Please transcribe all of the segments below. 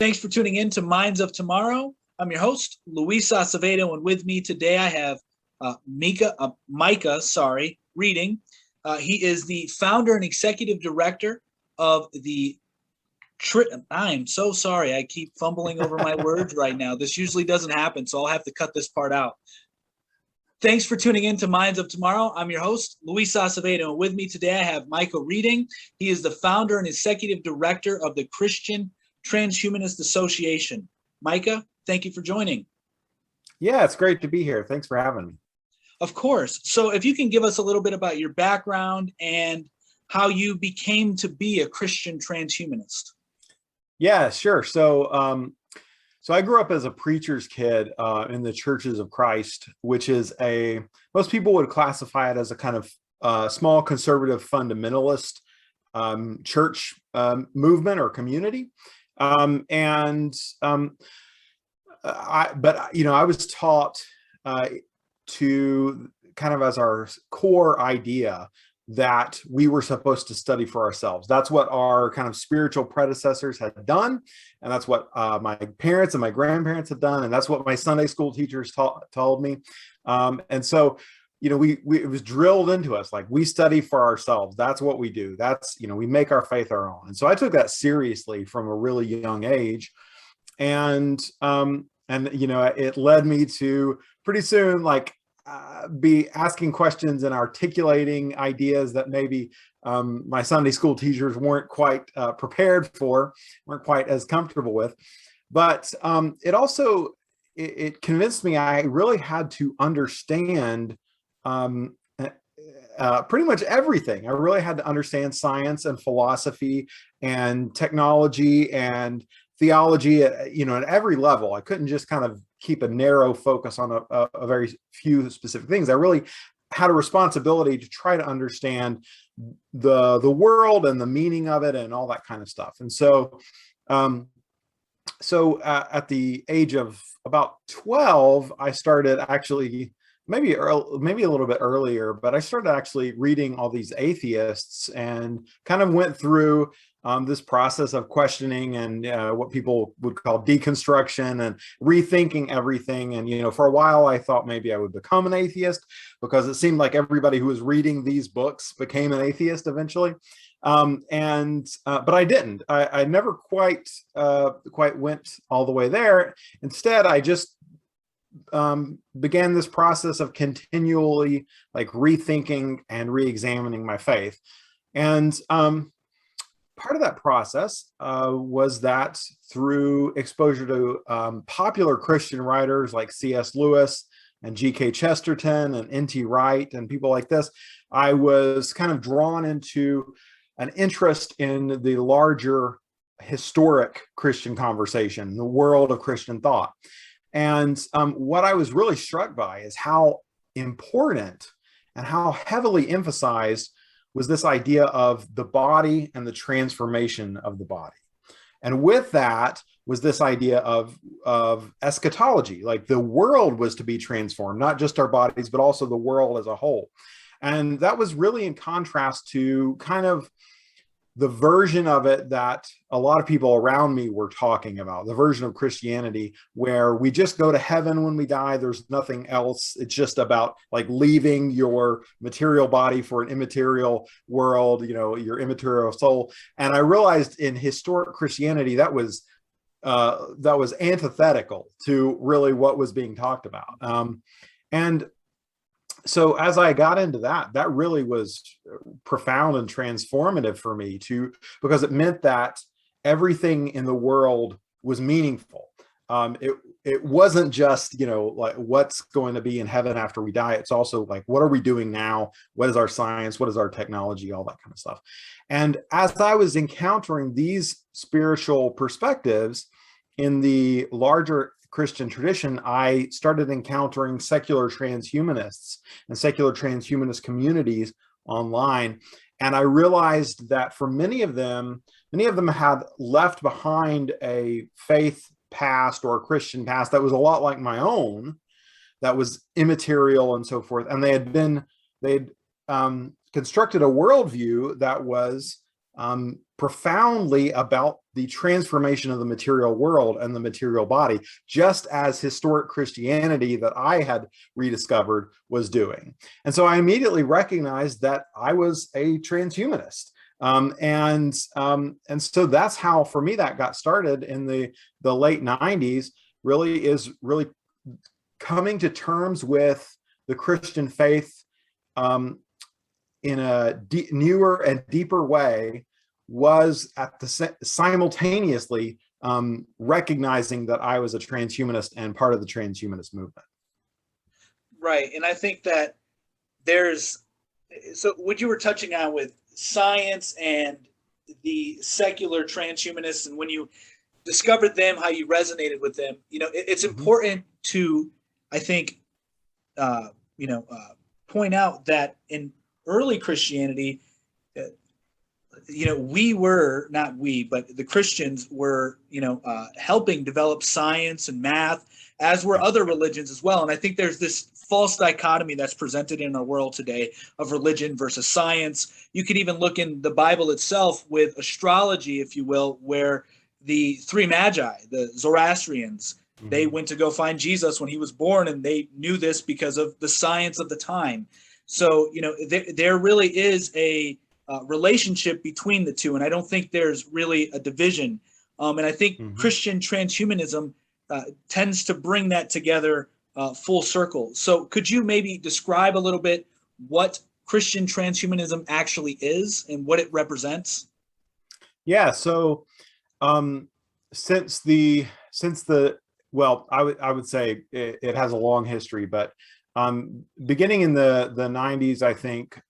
Thanks for tuning in to Minds of Tomorrow. I'm your host, Luis Acevedo, and with me today I have Micah Redding. He is the founder and executive director of the I am so sorry. I keep fumbling over my words right now. This usually doesn't happen, so I'll have to cut this part out. Thanks for tuning in to Minds of Tomorrow. I'm your host, Luis Acevedo, and with me today I have Micah Redding. He is the founder and executive director of the Christian Transhumanist Association. Micah, thank you for joining. Yeah, it's great to be here. Thanks for having me. Of course. So if you can give us a little bit about your background and how you became to be a Christian transhumanist. Yeah, sure. So I grew up as a preacher's kid in the Churches of Christ, which is most people would classify it as a kind of small conservative fundamentalist church movement or community. I was taught to kind of as our core idea that we were supposed to study for ourselves. That's what our kind of spiritual predecessors had done. And that's what my parents and my grandparents had done. And that's what my Sunday school teachers told me. And so, it was drilled into us, like we study for ourselves. That's what we do. That's, we make our faith our own. And so I took that seriously from a really young age. And it led me to pretty soon, be asking questions and articulating ideas that maybe my Sunday school teachers weren't quite prepared for, weren't quite as comfortable with. But it convinced me I really had to understand pretty much everything. I really had to understand science and philosophy and technology and theology at every level. I couldn't just kind of keep a narrow focus on a very few specific things. I really had a responsibility to try to understand the world and the meaning of it and all that kind of stuff. And so at the age of about 12, I started actually maybe a little bit earlier, but I started actually reading all these atheists and kind of went through this process of questioning and what people would call deconstruction and rethinking everything. And, for a while, I thought maybe I would become an atheist because it seemed like everybody who was reading these books became an atheist eventually. But I didn't. I never quite went all the way there. Instead, I just began this process of continually rethinking and re-examining my faith. And part of that process was that through exposure to popular Christian writers like C.S. Lewis and G.K. Chesterton and N.T. Wright and people like this, I was kind of drawn into an interest in the larger historic Christian conversation, the world of Christian thought. And what I was really struck by is how important and how heavily emphasized was this idea of the body and the transformation of the body. And with that was this idea of eschatology, like the world was to be transformed, not just our bodies, but also the world as a whole. And that was really in contrast to kind of the version of it that a lot of people around me were talking about, the version of Christianity where we just go to heaven when we die. There's nothing else. It's just about leaving your material body for an immaterial world, your immaterial soul. And I realized in historic Christianity, that was antithetical to really what was being talked about. So as I got into that really was profound and transformative for me because it meant that everything in the world was meaningful. It wasn't just, what's going to be in heaven after we die. It's also what are we doing now? What is our science? What is our technology? All that kind of stuff. And as I was encountering these spiritual perspectives in the larger Christian tradition, I started encountering secular transhumanists and secular transhumanist communities online. And I realized that for many of them had left behind a faith past or a Christian past that was a lot like my own, that was immaterial and so forth. And they'd constructed a worldview that was profoundly about the transformation of the material world and the material body, just as historic Christianity that I had rediscovered was doing. And so I immediately recognized that I was a transhumanist. And so that's how, for me, that got started in the late 90s, really coming to terms with the Christian faith in a newer and deeper way, was at the simultaneously recognizing that I was a transhumanist and part of the transhumanist movement. Right. And I think that so what you were touching on with science and the secular transhumanists, and when you discovered them, how you resonated with them, it's important to, I think, point out that in early Christianity, but the Christians were, helping develop science and math, as were other religions as well. And I think there's this false dichotomy that's presented in our world today of religion versus science. You could even look in the Bible itself with astrology, if you will, where the three magi, the Zoroastrians, they went to go find Jesus when he was born, and they knew this because of the science of the time. So, there really is a relationship between the two, and I don't think there's really a division. And I think Christian transhumanism tends to bring that together full circle. So could you maybe describe a little bit what Christian transhumanism actually is and what it represents? Yeah. So since the well, I would say it has a long history, but beginning in the 90s, I think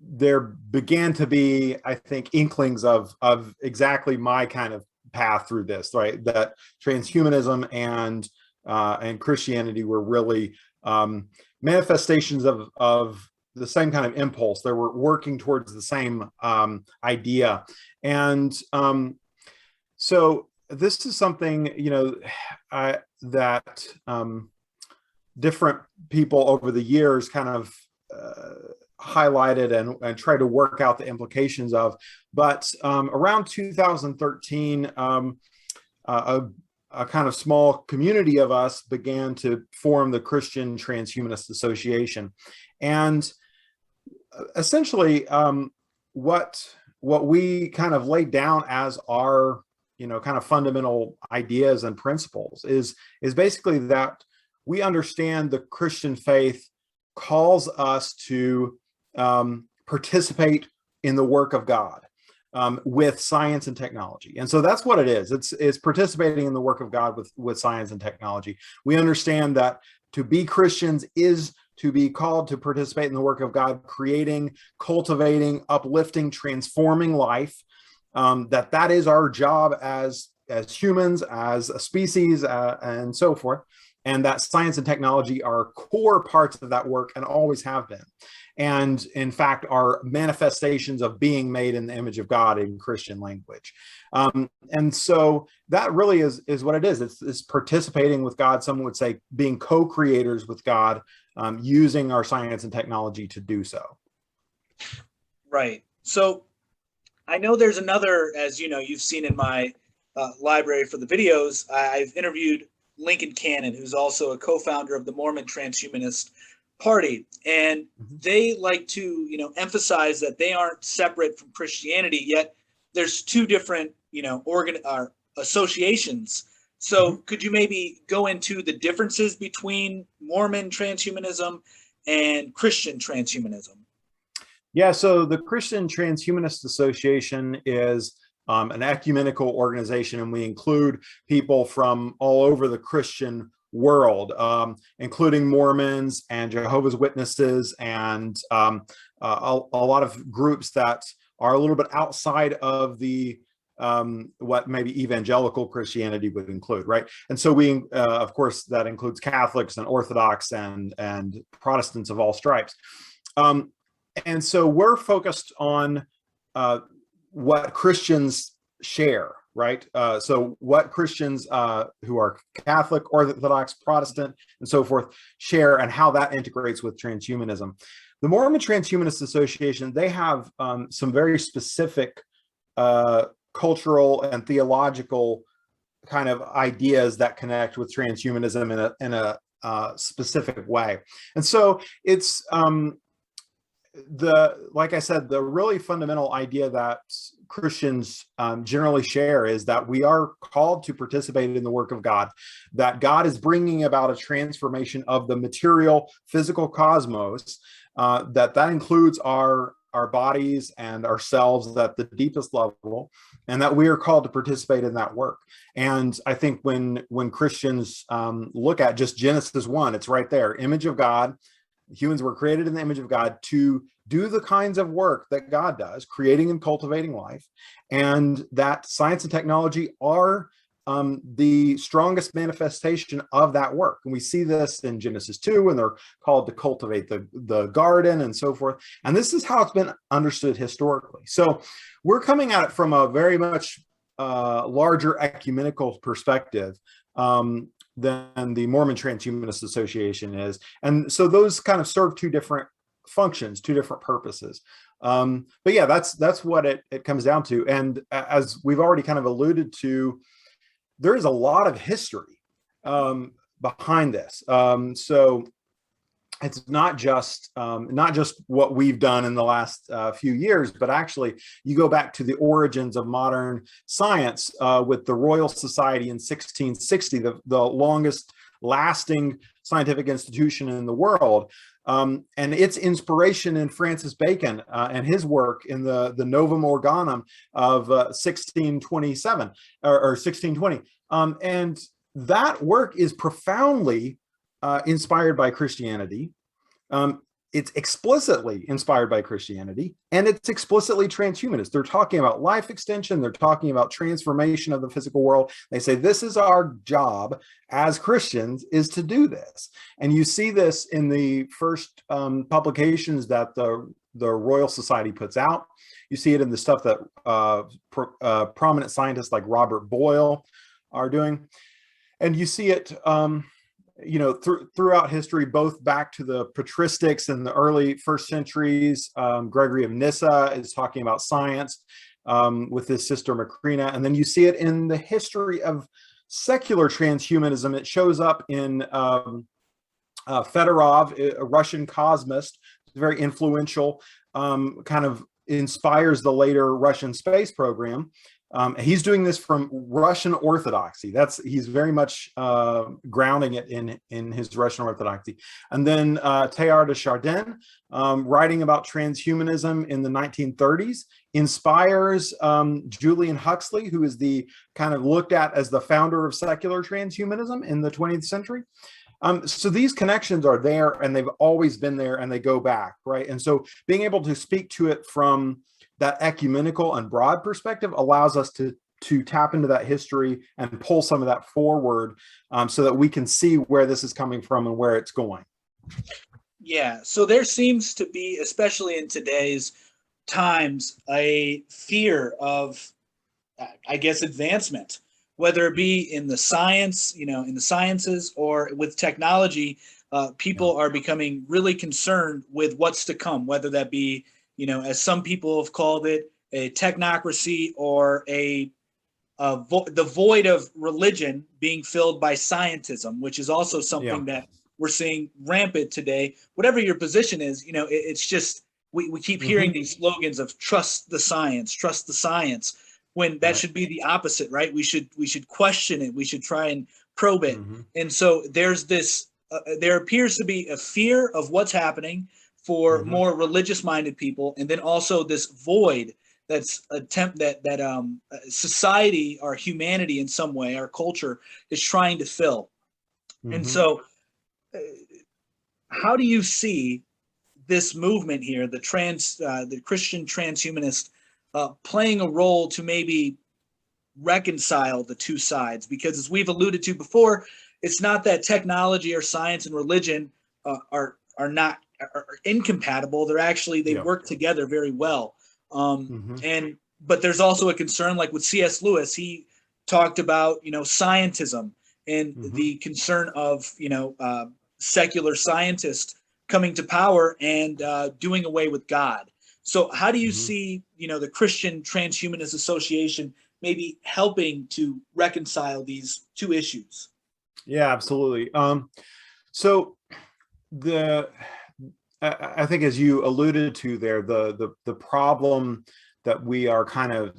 there began to be, I think, inklings of exactly my kind of path through this, right? That transhumanism and Christianity were really manifestations of the same kind of impulse. They were working towards the same idea. And so this is something, that different people over the years kind of highlighted and tried to work out the implications of. But around 2013, a kind of small community of us began to form the Christian Transhumanist Association. And essentially, what we kind of laid down as our kind of fundamental ideas and principles is basically that we understand the Christian faith calls us to participate in the work of God with science and technology. And so that's what it is. It's participating in the work of God with science and technology. We understand that to be Christians is to be called to participate in the work of God, creating, cultivating, uplifting, transforming life. That is our job as humans, as a species, and so forth. And that science and technology are core parts of that work and always have been. And in fact, are manifestations of being made in the image of God in Christian language. And so that really is what it is. It's participating with God. Someone would say being co-creators with God, using our science and technology to do so. Right. So I know there's another, as you've seen in my library for the videos, I've interviewed Lincoln Cannon, who's also a co-founder of the Mormon Transhumanist Party. And they like to, emphasize that they aren't separate from Christianity, yet there's two different, associations. So could you maybe go into the differences between Mormon transhumanism and Christian transhumanism? Yeah, so the Christian Transhumanist Association is an ecumenical organization, and we include people from all over the Christian world, including Mormons and Jehovah's Witnesses and a lot of groups that are a little bit outside of the what maybe evangelical Christianity would include, right? And so we, of course, that includes Catholics and Orthodox and Protestants of all stripes. And so we're focused on what Christians share, right? So what Christians who are Catholic, Orthodox, Protestant, and so forth share, and how that integrates with transhumanism. The Mormon Transhumanist Association, they have some very specific cultural and theological kind of ideas that connect with transhumanism in a specific way. And so it's like I said, the really fundamental idea that Christians generally share is that we are called to participate in the work of God, that God is bringing about a transformation of the material, physical cosmos, that includes our bodies and ourselves at the deepest level, and that we are called to participate in that work. And I think when Christians look at just Genesis 1, it's right there, image of God. Humans were created in the image of God to do the kinds of work that God does, creating and cultivating life, and that science and technology are the strongest manifestation of that work. And we see this in Genesis 2 when they're called to cultivate the garden and so forth. And this is how it's been understood historically. So we're coming at it from a very much larger ecumenical perspective than the Mormon Transhumanist Association is. And so those kind of serve two different functions, two different purposes. But yeah, that's what it comes down to. And as we've already kind of alluded to, there is a lot of history behind this. So it's not just what we've done in the last few years, but actually you go back to the origins of modern science with the Royal Society in 1660, the longest lasting scientific institution in the world. And its inspiration in Francis Bacon and his work in the Novum Organum of 1627 or 1620. And that work is profoundly inspired by Christianity. It's explicitly inspired by Christianity, and it's explicitly transhumanist. They're talking about life extension. They're talking about transformation of the physical world. They say this is our job as Christians, is to do this. And you see this in the first publications that the Royal Society puts out. You see it in the stuff that prominent scientists like Robert Boyle are doing. And you see it throughout history, both back to the patristics in the early first centuries. Gregory of Nyssa is talking about science with his sister Macrina. And then you see it in the history of secular transhumanism. It shows up in Fedorov, a Russian cosmist, very influential, kind of inspires the later Russian space program. He's doing this from Russian orthodoxy. He's very much grounding it in his Russian orthodoxy. And then Teilhard de Chardin, writing about transhumanism in the 1930s, inspires Julian Huxley, who is the kind of looked at as the founder of secular transhumanism in the 20th century. So these connections are there, and they've always been there, and they go back, right? And so being able to speak to it from that ecumenical and broad perspective allows us to tap into that history and pull some of that forward, so that we can see where this is coming from and where it's going. Yeah, so there seems to be, especially in today's times, a fear of, I guess, advancement, whether it be in the science, in the sciences, or with technology. People are becoming really concerned with what's to come, whether that be, as some people have called it, a technocracy, or the void of religion being filled by scientism, which is also something that we're seeing rampant today. Whatever your position is, it's just, we keep hearing these slogans of trust the science, when that should be the opposite, right? We should question it. We should try and probe it. And so there's this, there appears to be a fear of what's happening for more religious-minded people, and then also this void that's that society, or humanity in some way, our culture, is trying to fill. And so, how do you see this movement here, the Christian transhumanist, playing a role to maybe reconcile the two sides? Because as we've alluded to before, it's not that technology or science and religion are incompatible. They're actually, they work together very well. But there's also a concern, like with C.S. Lewis, he talked about, scientism and the concern of, secular scientists coming to power and doing away with God. So how do you see, the Christian Transhumanist Association maybe helping to reconcile these two issues? Yeah, absolutely. So I think, as you alluded to there, the problem that we are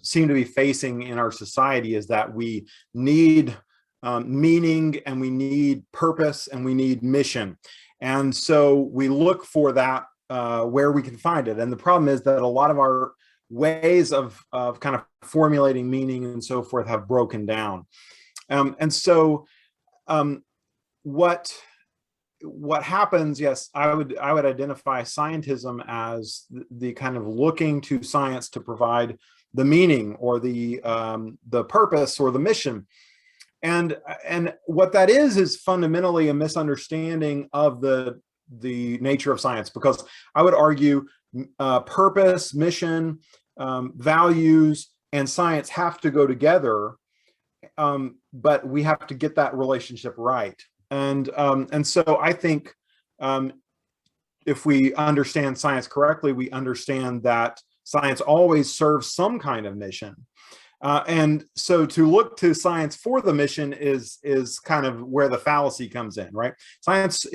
seem to be facing in our society is that we need meaning, and we need purpose, and we need mission. And so we look for that where we can find it. And the problem is that a lot of our ways of kind of formulating meaning and so forth have broken down. And so what happens, yes, I would identify scientism as the kind of looking to science to provide the meaning or the purpose or the mission. And what that is fundamentally a misunderstanding of the nature of science, because I would argue purpose, mission, values, and science have to go together, but we have to get that relationship right. And so I think if we understand science correctly, we understand that science always serves some kind of mission. And so to look to science for the mission is kind of where the fallacy comes in, right? Science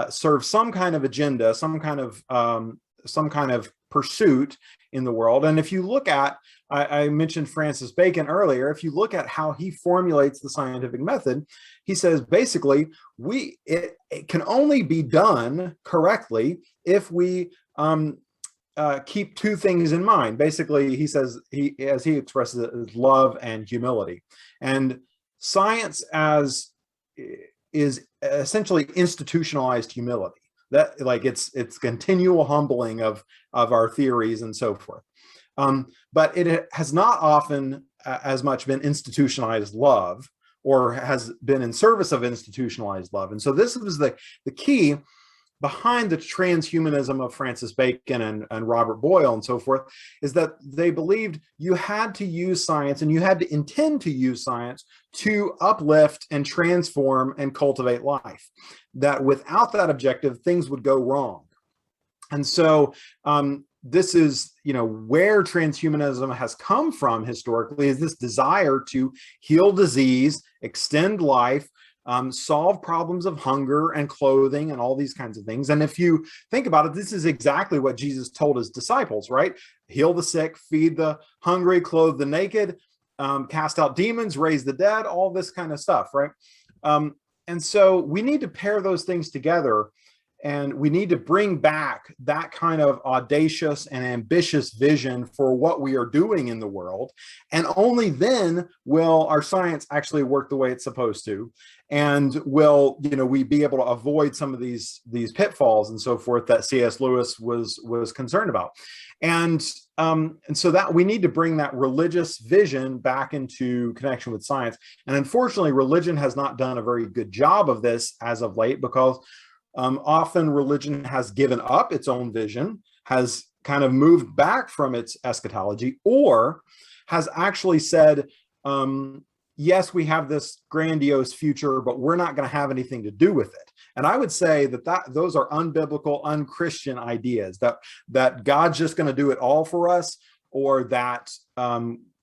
serves some kind of agenda, some kind of pursuit in the world. And if you look at, I mentioned Francis Bacon earlier, if you look at how he formulates the scientific method, he says basically it can only be done correctly if we keep two things in mind. Basically, he says, as he expresses it, is love and humility. And science is essentially institutionalized humility. That, like, it's continual humbling of our theories and so forth. But it has not often as much been institutionalized love, or has been in service of institutionalized love. And so this was the key behind the transhumanism of Francis Bacon and Robert Boyle and so forth, is that they believed you had to use science, and you had to intend to use science to uplift and transform and cultivate life. That without that objective, things would go wrong. And so this is, where transhumanism has come from historically, is this desire to heal disease, extend life, solve problems of hunger and clothing and all these kinds of things. And if you think about it, this is exactly what Jesus told his disciples, right? Heal the sick, feed the hungry, clothe the naked, cast out demons, raise the dead, all this kind of stuff, right? And so we need to pair those things together, and we need to bring back that kind of audacious and ambitious vision for what we are doing in the world. And only then will our science actually work the way it's supposed to. And will, we be able to avoid some of these pitfalls and so forth that C.S. Lewis was concerned about. And so that we need to bring that religious vision back into connection with science. And unfortunately, religion has not done a very good job of this as of late, because often religion has given up its own vision, has kind of moved back from its eschatology, or has actually said, yes, we have this grandiose future, but we're not going to have anything to do with it. And I would say that those are unbiblical, unchristian ideas, that God's just going to do it all for us, or that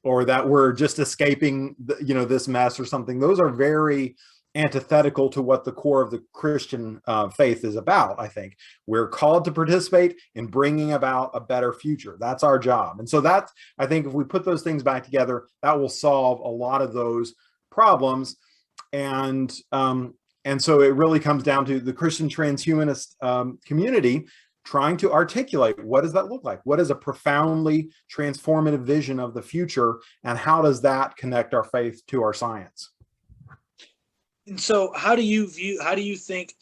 we're just escaping this mess or something. Those are very antithetical to what the core of the Christian faith is about. I think we're called to participate in bringing about a better future. That's our job. And so I think if we put those things back together, that will solve a lot of those problems. And so it really comes down to the Christian transhumanist community trying to articulate, what does that look like? What is a profoundly transformative vision of the future? And how does that connect our faith to our science? And so how do you think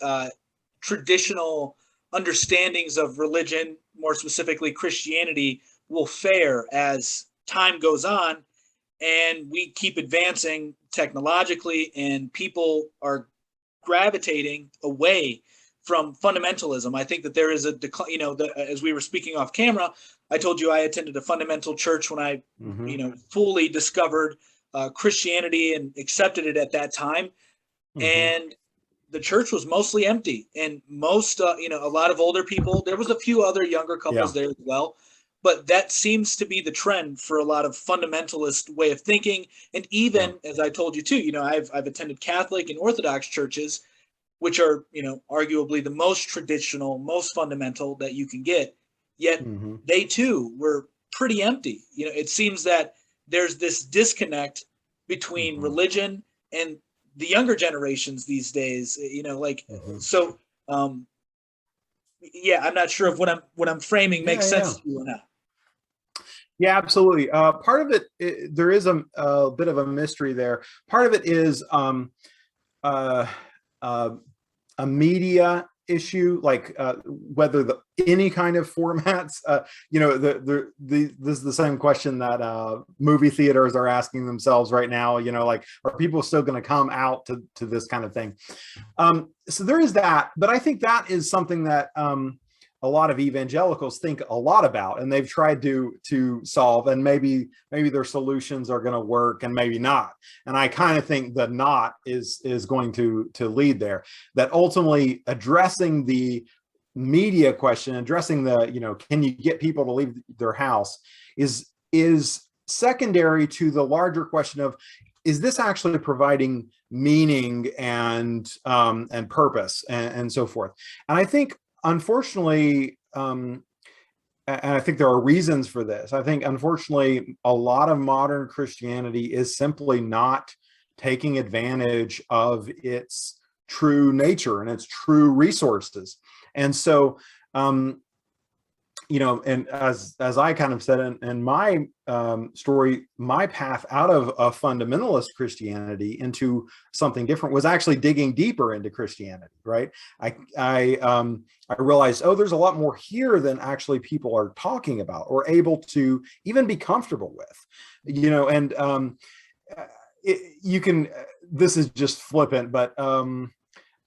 traditional understandings of religion, more specifically Christianity, will fare as time goes on and we keep advancing technologically and people are gravitating away from fundamentalism? I think that there is a decline, as we were speaking off camera, I told you I attended a fundamental church when I, fully discovered Christianity and accepted it at that time. And the church was mostly empty, and most, a lot of older people. There was a few other younger couples there as well, but that seems to be the trend for a lot of fundamentalist way of thinking. And even as I told you too, I've attended Catholic and Orthodox churches, which are, arguably the most traditional, most fundamental that you can get. Yet they too were pretty empty. It seems that there's this disconnect between religion and the younger generations these days. So I'm not sure if what I'm framing makes sense to you or not. Yeah, absolutely. Part of it, there is a bit of a mystery there. Part of it is a media issue, like whether any kind of formats. This is the same question that movie theaters are asking themselves right now. Like, are people still going to come out to this kind of thing? So there is that, but I think that is something that a lot of evangelicals think a lot about, and they've tried to solve, and maybe their solutions are going to work and maybe not. And I kind of think the not is going to lead there, that ultimately addressing the media question, addressing the, can you get people to leave their house, is secondary to the larger question of, is this actually providing meaning and purpose and so forth? And I think, unfortunately, and I think there are reasons for this. I think, unfortunately, a lot of modern Christianity is simply not taking advantage of its true nature and its true resources. And so, and as I kind of said in my story, my path out of a fundamentalist Christianity into something different was actually digging deeper into Christianity, right? I realized, there's a lot more here than actually people are talking about or able to even be comfortable with, and you can, this is just flippant, but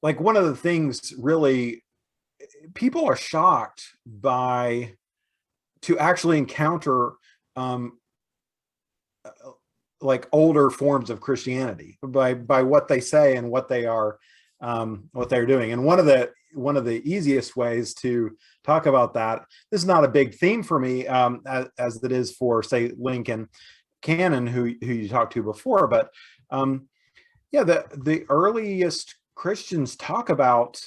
like, one of the things really, people are shocked to actually encounter like older forms of Christianity by what they say and what they're doing. And one of the easiest ways to talk about that, this is not a big theme for me, as it is for, say, Lincoln Cannon, who you talked to before, but the earliest Christians talk about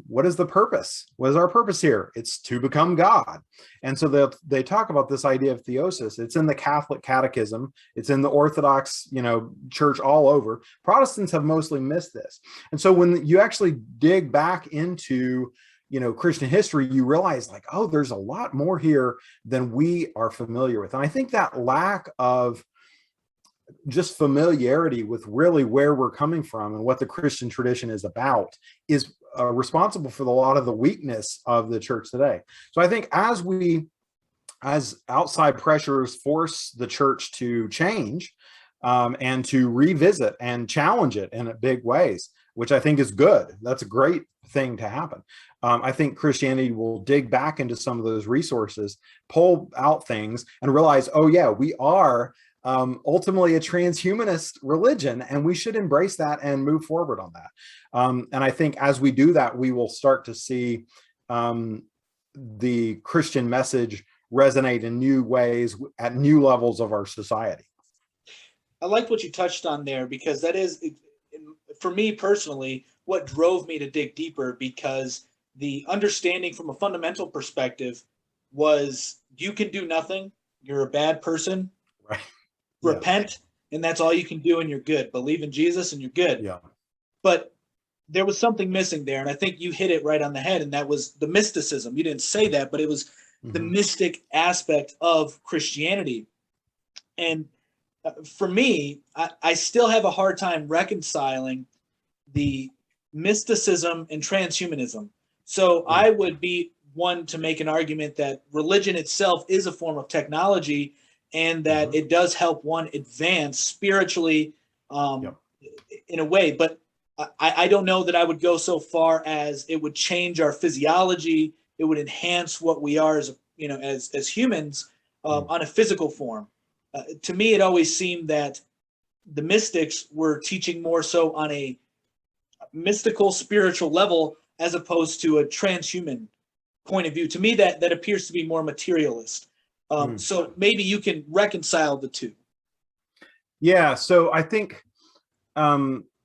what is the purpose? What is our purpose here? It's to become God. And so they talk about this idea of theosis. It's in the Catholic Catechism. It's in the Orthodox, church all over. Protestants have mostly missed this. And so when you actually dig back into, Christian history, you realize, like, there's a lot more here than we are familiar with. And I think that lack of just familiarity with really where we're coming from and what the Christian tradition is about is responsible for a lot of the weakness of the church today. So I think as outside pressures force the church to change and to revisit and challenge it in big ways, which I think is good. That's a great thing to happen. I think Christianity will dig back into some of those resources, pull out things, and realize, we are ultimately a transhumanist religion, and we should embrace that and move forward on that. And I think as we do that, we will start to see the Christian message resonate in new ways at new levels of our society. I like what you touched on there, because that is, for me personally, what drove me to dig deeper, because the understanding from a fundamental perspective was, you can do nothing, you're a bad person, right? Repent, and that's all you can do, and you're good. Believe in Jesus and you're good. Yeah. But there was something missing there, and I think you hit it right on the head, and that was the mysticism. You didn't say that, but it was the mystic aspect of Christianity. And for me, I still have a hard time reconciling the mysticism and transhumanism. So I would be one to make an argument that religion itself is a form of technology, and that it does help one advance spiritually in a way. But I don't know that I would go so far as it would change our physiology. It would enhance what we are as humans on a physical form. To me, it always seemed that the mystics were teaching more so on a mystical, spiritual level as opposed to a transhuman point of view. To me, that appears to be more materialist. So maybe you can reconcile the two. Yeah. So I think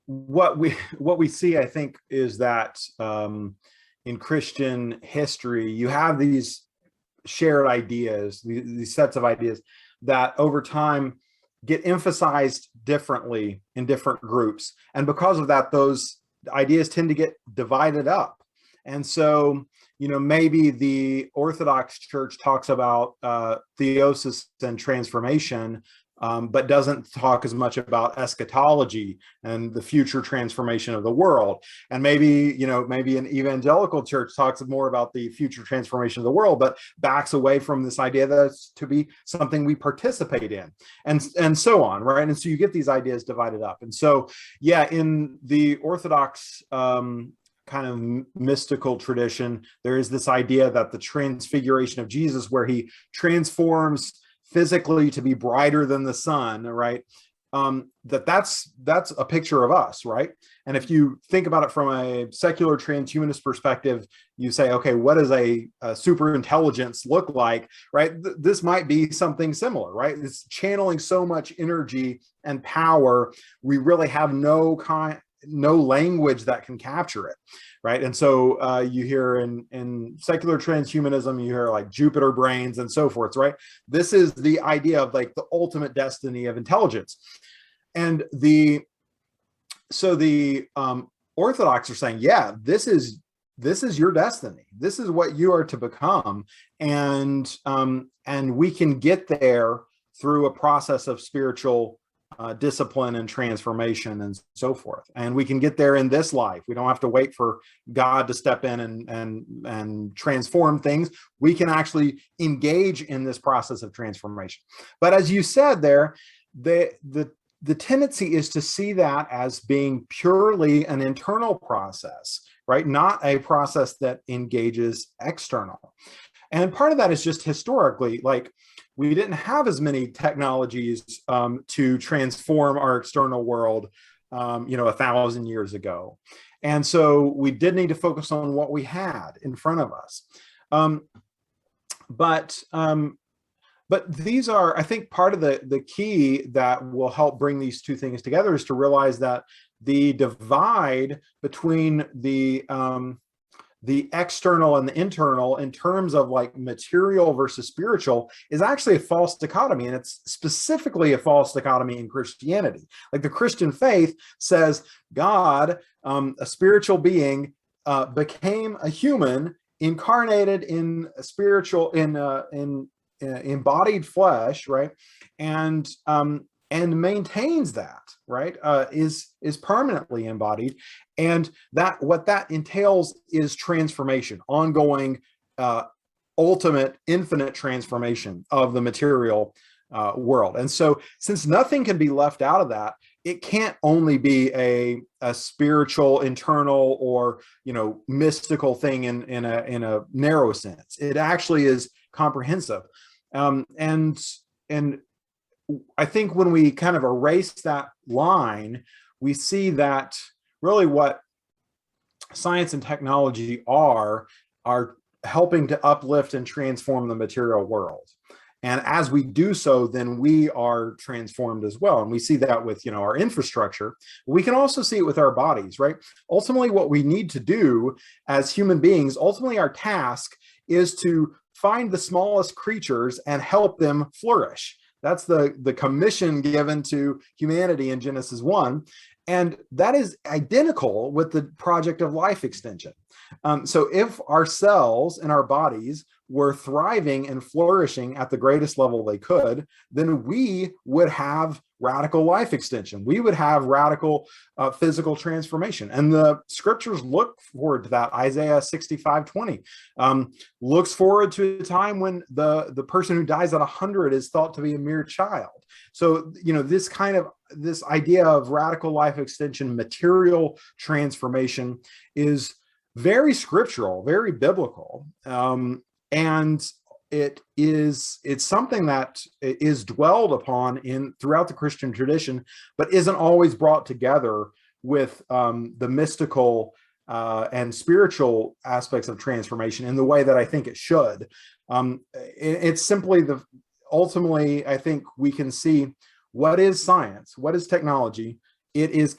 what we see, I think, is that in Christian history, you have these shared ideas, these sets of ideas that over time get emphasized differently in different groups. And because of that, those ideas tend to get divided up. And so, maybe the Orthodox Church talks about theosis and transformation, but doesn't talk as much about eschatology and the future transformation of the world. And maybe an evangelical church talks more about the future transformation of the world, but backs away from this idea that it's to be something we participate in, and so on, right? And so you get these ideas divided up. And so, yeah, in the Orthodox kind of mystical tradition, there is this idea that the transfiguration of Jesus, where he transforms physically to be brighter than the sun, right? That's a picture of us, right? And if you think about it from a secular transhumanist perspective, you say, okay, what does a super intelligence look like, right? This might be something similar, right? It's channeling so much energy and power, we really have no language that can capture it, right? And so you hear in secular transhumanism, you hear like Jupiter brains and so forth, right? This is the idea of like the ultimate destiny of intelligence. And the Orthodox are saying, yeah, this is your destiny. This is what you are to become, and we can get there through a process of spiritual discipline and transformation and so forth. And we can get there in this life. We don't have to wait for God to step in and transform things. We can actually engage in this process of transformation. But as you said there, the tendency is to see that as being purely an internal process, right? Not a process that engages external. And part of that is just historically, like, we didn't have as many technologies to transform our external world, 1,000 years ago. And so we did need to focus on what we had in front of us. But these are, I think, part of the key that will help bring these two things together is to realize that the divide between the external and the internal in terms of like material versus spiritual is actually a false dichotomy. And it's specifically a false dichotomy in Christianity. Like the Christian faith says God, a spiritual being, became a human, incarnated in a spiritual, in embodied flesh, right? And maintains that, right? Is permanently embodied. And that what that entails is transformation, ongoing, ultimate, infinite transformation of the material world. And so since nothing can be left out of that, it can't only be a spiritual, internal, or mystical thing in a narrow sense. It actually is comprehensive. And I think when we kind of erase that line, we see that really what science and technology are helping to uplift and transform the material world. And as we do so, then we are transformed as well. And we see that with, our infrastructure. We can also see it with our bodies, right? Ultimately, what we need to do as human beings, ultimately our task is to find the smallest creatures and help them flourish. That's the commission given to humanity in Genesis 1. And that is identical with the project of life extension. So if our cells and our bodies were thriving and flourishing at the greatest level they could, then we would have radical life extension. We would have radical physical transformation. And the scriptures look forward to that. Isaiah 65:20 looks forward to a time when the person who dies at 100 is thought to be a mere child. So, this idea of radical life extension, material transformation is very scriptural, very biblical. And it's something that is dwelled upon throughout the Christian tradition, but isn't always brought together with the mystical and spiritual aspects of transformation in the way that I think it should. It's simply ultimately, I think we can see what is science, what is technology. It is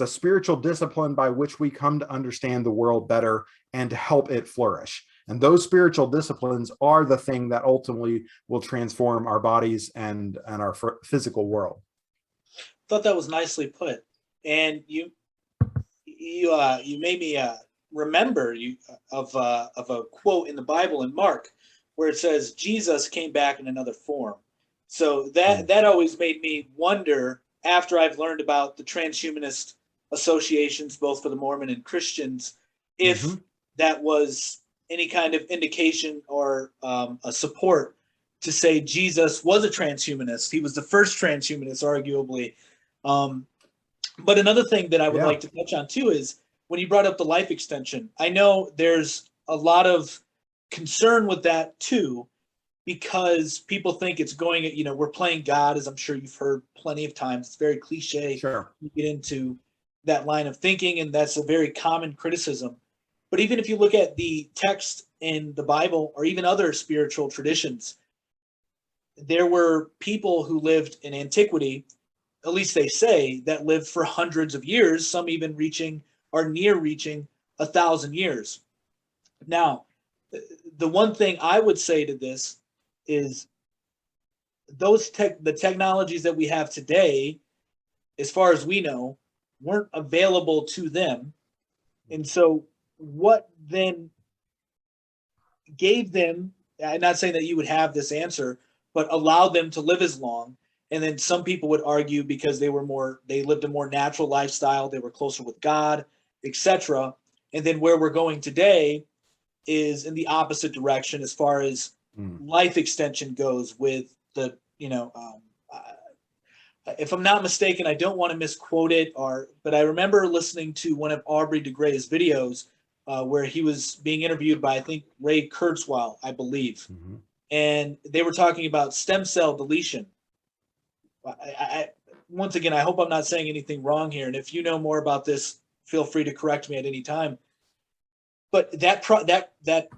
a spiritual discipline by which we come to understand the world better and to help it flourish. And those spiritual disciplines are the thing that ultimately will transform our bodies and our physical world. Thought that was nicely put. And you made me remember of a quote in the Bible in Mark where it says Jesus came back in another form. So that always made me wonder, after I've learned about the transhumanist associations, both for the Mormon and Christians, if that was any kind of indication or a support to say Jesus was a transhumanist. He was the first transhumanist, arguably. But another thing that I would like to touch on too is when you brought up the life extension. I know there's a lot of concern with that too, because people think it's going, we're playing God, as I'm sure you've heard plenty of times. It's very cliche. Sure. You get into that line of thinking, and that's a very common criticism. But even if you look at the text in the Bible or even other spiritual traditions, there were people who lived in antiquity, at least they say, that lived for hundreds of years, some even reaching 1,000 years. Now, the one thing I would say to this is the technologies that we have today, as far as we know, weren't available to them. And so what then gave them, I'm not saying that you would have this answer, but allowed them to live as long. And then some people would argue because they lived a more natural lifestyle, they were closer with God, etc. And then where we're going today is in the opposite direction as far as life extension goes with the, if I'm not mistaken, I don't want to misquote it, but I remember listening to one of Aubrey de Grey's videos where he was being interviewed by, I think, Ray Kurzweil, I believe. And they were talking about stem cell deletion. Once again, I hope I'm not saying anything wrong here. And if you know more about this, feel free to correct me at any time. But that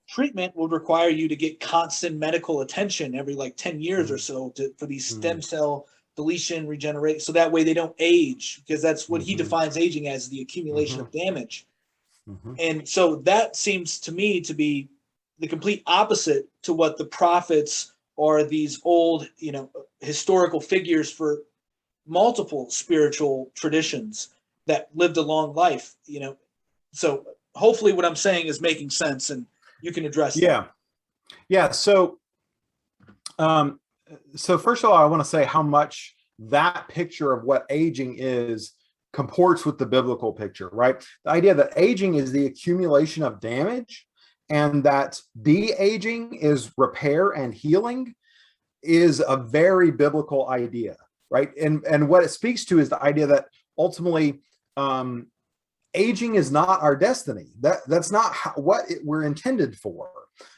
treatment would require you to get constant medical attention every 10 years or so for these stem cell deletion, regenerate, so that way they don't age, because that's what he defines aging as, the accumulation of damage. And so that seems to me to be the complete opposite to what the prophets or these old, historical figures for multiple spiritual traditions that lived a long life, So hopefully what I'm saying is making sense, and you can address that. Yeah. So first of all, I want to say how much that picture of what aging is comports with the biblical picture, right? The idea that aging is the accumulation of damage and that de-aging is repair and healing is a very biblical idea, right? And what it speaks to is the idea that ultimately aging is not our destiny. That's not what we're intended for.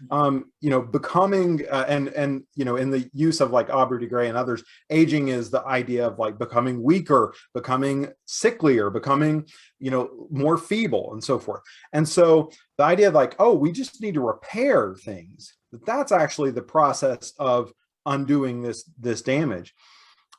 Becoming and in the use of Aubrey de Grey and others, aging is the idea of becoming weaker, becoming sicklier, becoming more feeble, and so forth. And so the idea of we just need to repair things, that's actually the process of undoing this damage.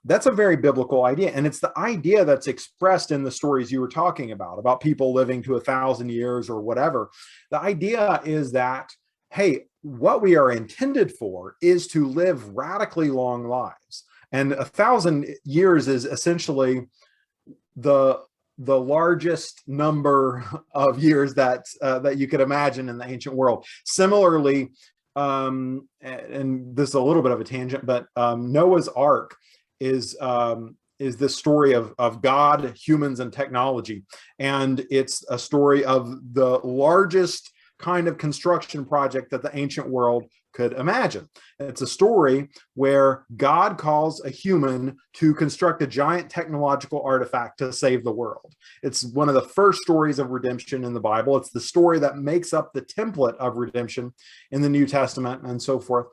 That's a very biblical idea, and it's the idea that's expressed in the stories you were talking about people living to 1,000 years or whatever. The idea is that, hey, what we are intended for is to live radically long lives, and 1,000 years is essentially the largest number of years that you could imagine in the ancient world. Similarly, and this is a little bit of a tangent, but Noah's Ark is this story of God, humans, and technology. And it's a story of the largest kind of construction project that the ancient world could imagine. It's a story where God calls a human to construct a giant technological artifact to save the world. It's one of the first stories of redemption in the Bible. It's the story that makes up the template of redemption in the New Testament and so forth.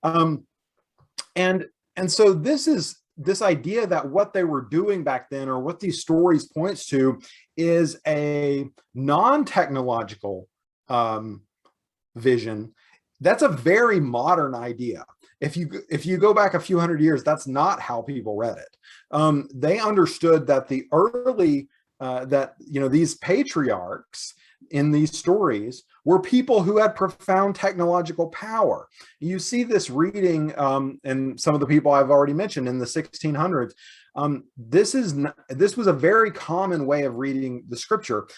And so this is this idea that what they were doing back then, or what these stories points to, is a non-technological vision. That's a very modern idea. If you go back a few hundred years, that's not how people read it. They understood that the early these patriarchs in these stories were people who had profound technological power. You see this reading, and some of the people I've already mentioned in the 1600s. This was a very common way of reading the scripture.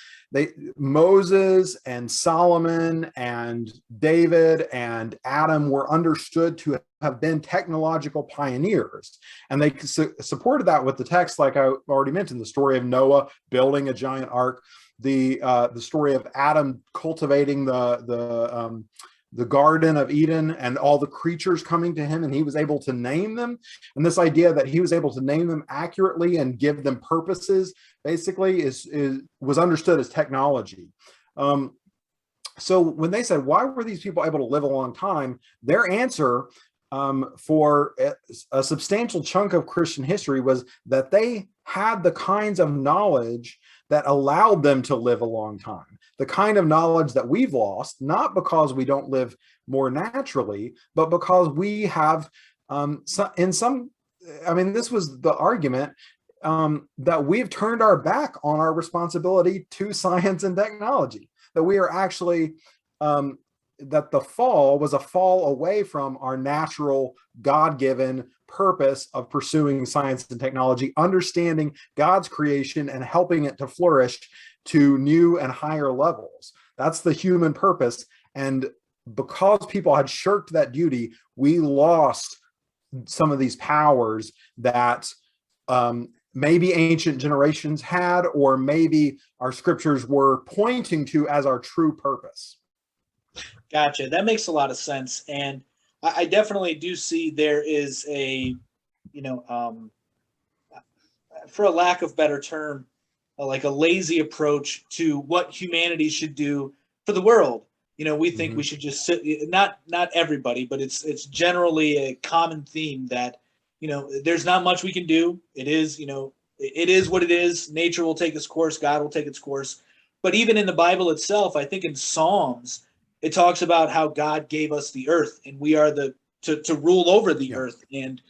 Moses and Solomon and David and Adam were understood to have been technological pioneers, and they supported that with the text, like I already mentioned, the story of Noah building a giant ark, the story of Adam cultivating the Garden of Eden and all the creatures coming to him, and he was able to name them. And this idea that he was able to name them accurately and give them purposes, basically, was understood as technology. So when they said, why were these people able to live a long time? Their answer for a substantial chunk of Christian history was that they had the kinds of knowledge that allowed them to live a long time. The kind of knowledge that we've lost, not because we don't live more naturally, but because we have, this was the argument, that we've turned our back on our responsibility to science and technology, that we are actually, that the fall was a fall away from our natural God-given purpose of pursuing science and technology, understanding God's creation and helping it to flourish to new and higher levels. That's the human purpose. And because people had shirked that duty, we lost some of these powers that maybe ancient generations had, or maybe our scriptures were pointing to as our true purpose. Gotcha. That makes a lot of sense. And I definitely do see there is a, for a lack of better term, like a lazy approach to what humanity should do for the world. We think we should just sit, not everybody, but it's generally a common theme that, there's not much we can do. It is, it is what it is. Nature will take its course. God will take its course. But even in the Bible itself, I think in Psalms, it talks about how God gave us the earth, and we are to rule over the earth. And,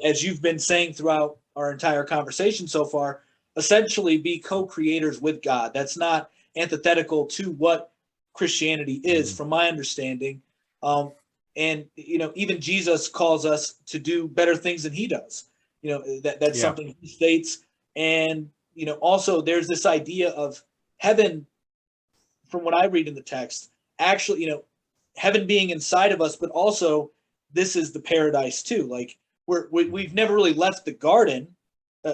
as you've been saying throughout our entire conversation so far, essentially be co-creators with God. That's not antithetical to what Christianity is, from my understanding. And, even Jesus calls us to do better things than he does. That's something he states. And, also there's this idea of heaven, from what I read in the text, actually, heaven being inside of us, but also this is the paradise too. Like we've never really left the garden,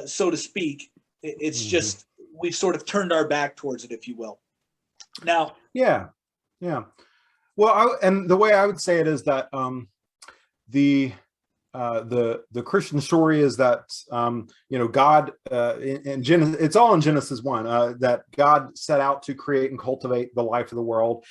so to speak. It's just, we've sort of turned our back towards it, if you will. Now. Yeah. Well, and the way I would say it is that the Christian story is that God in Genesis, it's all in Genesis 1, that God set out to create and cultivate the life of the world.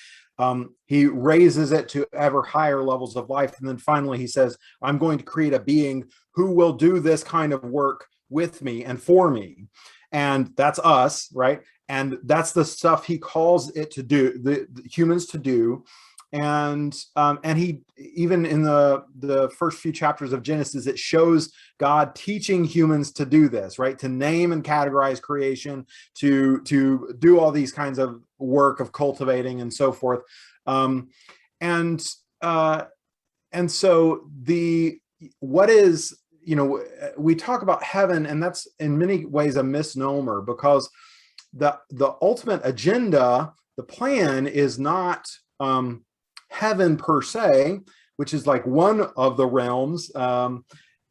He raises it to ever higher levels of life, and then finally he says, I'm going to create a being who will do this kind of work with me and for me. And that's us, right? And that's the stuff he calls it to do, the humans to do. And he, even in the first few chapters of Genesis, it shows God teaching humans to do this, right? To name and categorize creation, to do all these kinds of work of cultivating and so forth. And so what is, we talk about heaven, and that's in many ways a misnomer, because the ultimate agenda, the plan, is not heaven per se, which is like one of the realms.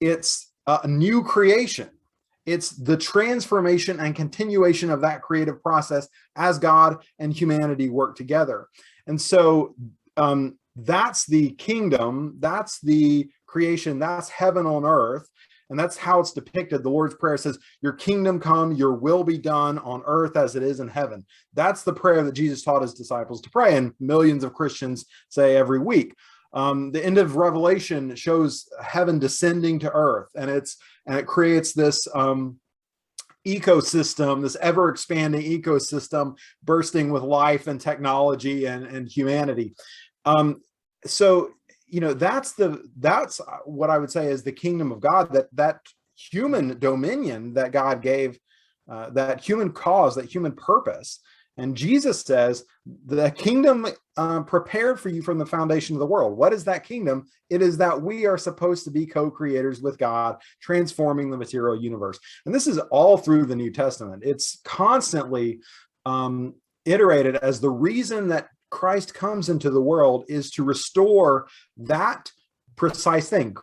It's a new creation. It's the transformation and continuation of that creative process as God and humanity work together. And so that's the kingdom, that's the creation, that's heaven on earth. And that's how it's depicted. The Lord's Prayer says, your kingdom come, your will be done on earth as it is in heaven. That's the prayer that Jesus taught his disciples to pray, and millions of Christians say every week. The end of Revelation shows heaven descending to earth, and it creates this ecosystem, this ever expanding ecosystem bursting with life and technology and humanity. So, that's what I would say is the kingdom of God, that human dominion that God gave, that human cause, that human purpose. And Jesus says the kingdom prepared for you from the foundation of the world. What is that kingdom? It is that we are supposed to be co-creators with God, transforming the material universe. And this is all through the New Testament. It's constantly iterated as the reason that Christ comes into the world is to restore that precise thing.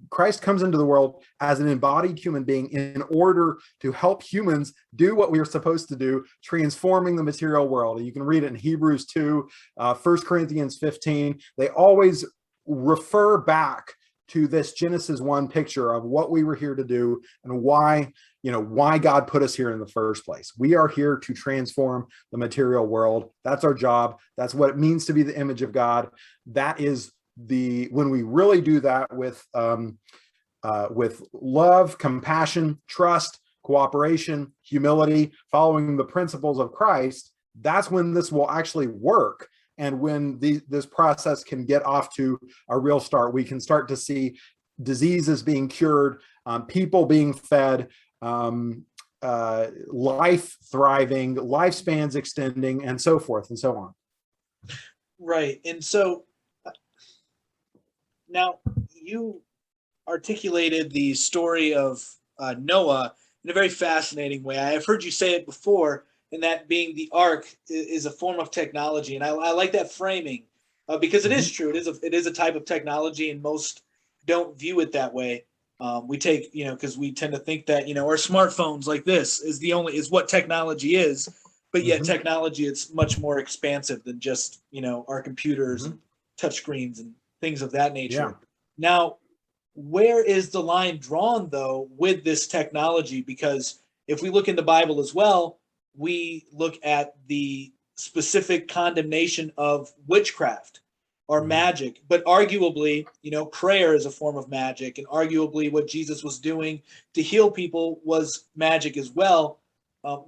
Christ comes into the world as an embodied human being in order to help humans do what we are supposed to do, transforming the material world. And you can read it in Hebrews 2, 1 Corinthians 15. They always refer back to this Genesis 1 picture of what we were here to do and why God put us here in the first place. We are here to transform the material world. That's our job. That's what it means to be the image of God. That is when we really do that with love, compassion, trust, cooperation, humility, following the principles of Christ, that's when this will actually work. And when this process can get off to a real start, we can start to see diseases being cured, people being fed, life thriving, lifespans extending, and so forth and so on. Right. And so now you articulated the story of Noah in a very fascinating way. I have heard you say it before, and that being the ark is a form of technology. And I like that framing because it is true. It is a type of technology, and most don't view it that way. We take, because we tend to think that, our smartphones like this is what technology is, but yet technology, it's much more expansive than just, our computers and touchscreens and things of that nature. Yeah. Now, where is the line drawn, though, with this technology? Because if we look in the Bible as well, we look at the specific condemnation of witchcraft or magic, but arguably, prayer is a form of magic, and arguably what Jesus was doing to heal people was magic as well.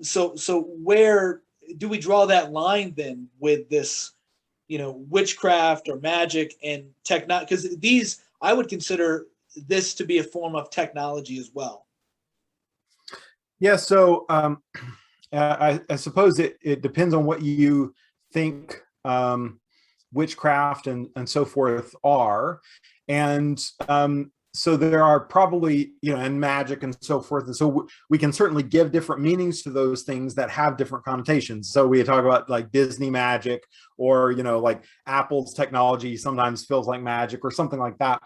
So where do we draw that line then with this, witchcraft or magic and technology? Because I would consider this to be a form of technology as well. Yeah. So I suppose it depends on what you think witchcraft and so forth are. And so there are probably, and magic and so forth. And so we can certainly give different meanings to those things that have different connotations. So we talk about like Disney magic, or, like Apple's technology sometimes feels like magic or something like that.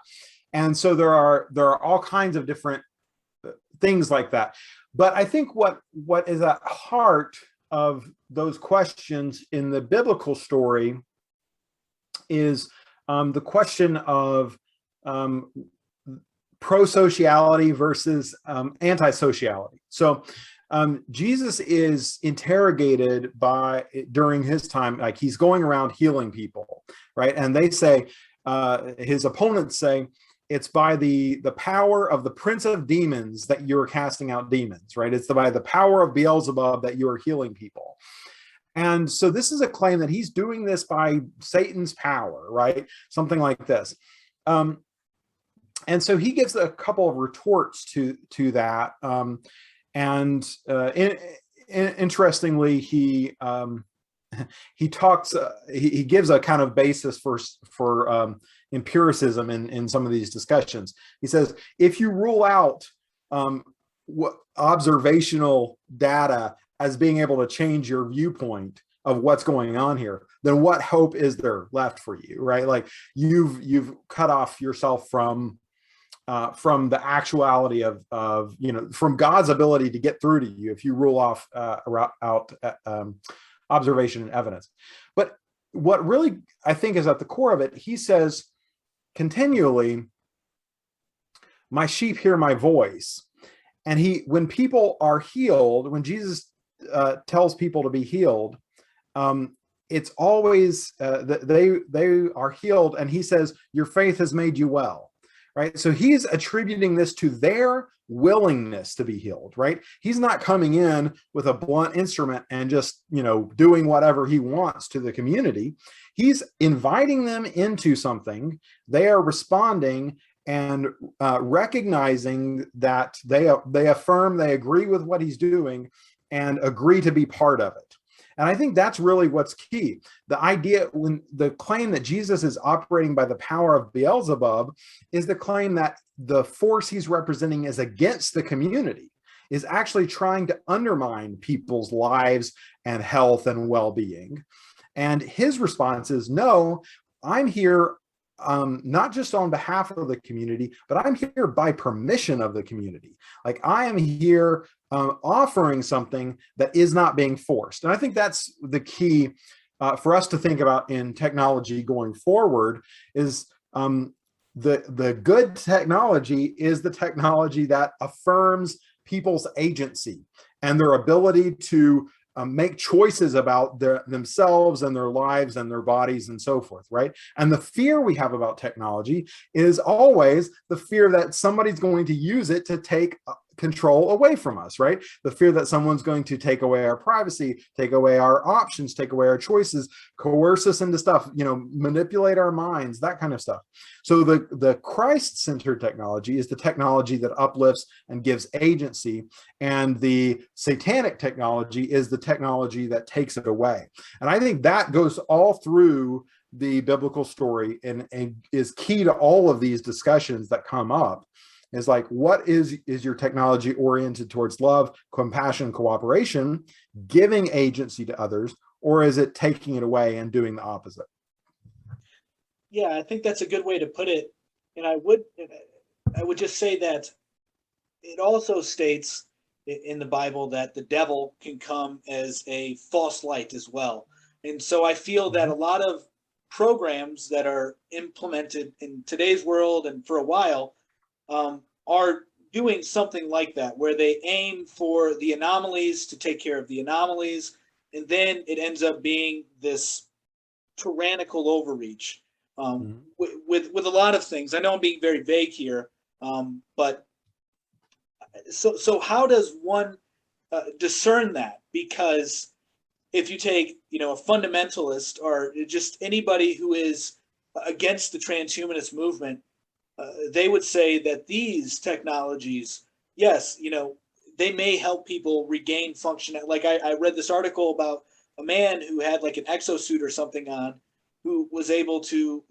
And so there are all kinds of different things like that. But I think what is at heart of those questions in the biblical story is the question of pro-sociality versus anti-sociality. So Jesus is interrogated during his time, like he's going around healing people, right? And they say, his opponents say, it's by the power of the prince of demons that you're casting out demons, right? It's by the power of Beelzebub that you are healing people. And so this is a claim that he's doing this by Satan's power, right? Something like this. And so he gives a couple of retorts to that. Interestingly, he talks, he gives a kind of basis for empiricism in some of these discussions. He says, if you rule out what observational data as being able to change your viewpoint of what's going on here, then what hope is there left for you, right? Like you've cut off yourself from the actuality of from God's ability to get through to you if you rule off out observation and evidence. But what really I think is at the core of it, he says continually, my sheep hear my voice. And when people are healed, when Jesus tells people to be healed, it's always they are healed, and he says, your faith has made you well, right? So he's attributing this to their willingness to be healed, right? He's not coming in with a blunt instrument and just, doing whatever he wants to the community. He's inviting them into something. They are responding and recognizing that they affirm, they agree with what he's doing and agree to be part of it. And I think that's really what's key. The idea, when the claim that Jesus is operating by the power of Beelzebub, is the claim that the force he's representing is against the community, is actually trying to undermine people's lives and health and well-being. And his response is, no, I'm here not just on behalf of the community, but I'm here by permission of the community. Like, I am here offering something that is not being forced. And I think that's the key for us to think about in technology going forward, is the good technology is the technology that affirms people's agency and their ability to make choices about themselves and their lives and their bodies and so forth, right? And the fear we have about technology is always the fear that somebody's going to use it to take control away from us, right? The fear that someone's going to take away our privacy, take away our options, take away our choices, coerce us into stuff, manipulate our minds, that kind of stuff. So the Christ-centered technology is the technology that uplifts and gives agency, and the satanic technology is the technology that takes it away. And I think that goes all through the biblical story and is key to all of these discussions that come up. Is like, what is your technology oriented towards love, compassion, cooperation, giving agency to others, or is it taking it away and doing the opposite? Yeah, I think that's a good way to put it. And I would just say that it also states in the Bible that the devil can come as a false light as well. And so I feel that a lot of programs that are implemented in today's world and for a while are doing something like that, where they aim for the anomalies to take care of the anomalies, and then it ends up being this tyrannical overreach with a lot of things. I know I'm being very vague here, but so how does one discern that? Because if you take a fundamentalist or just anybody who is against the transhumanist movement, they would say that these technologies, yes, they may help people regain function. Like I read this article about a man who had like an exosuit or something on, who was able to,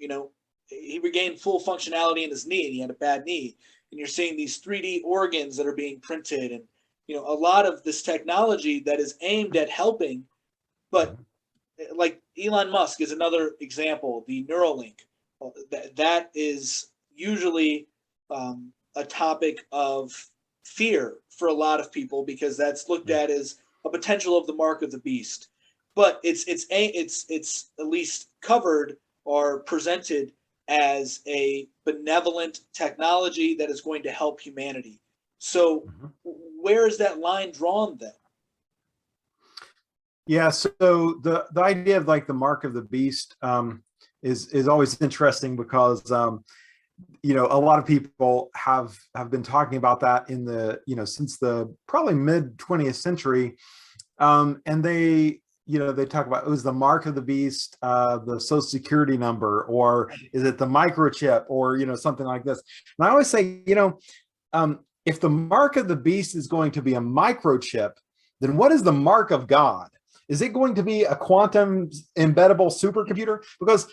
he regained full functionality in his knee, and he had a bad knee. And you're seeing these 3D organs that are being printed, and a lot of this technology that is aimed at helping. But like Elon Musk is another example, the Neuralink, that is usually a topic of fear for a lot of people, because that's looked at as a potential of the mark of the beast. But it's at least covered or presented as a benevolent technology that is going to help humanity. So where is that line drawn then? Yeah, so the idea of like the mark of the beast is always interesting, because a lot of people have been talking about that in the since the probably mid 20th century, and they talk about, it was the mark of the beast, the social security number, or is it the microchip, or something like this. And I always say, if the mark of the beast is going to be a microchip, then what is the mark of God? Is it going to be a quantum embeddable supercomputer? Because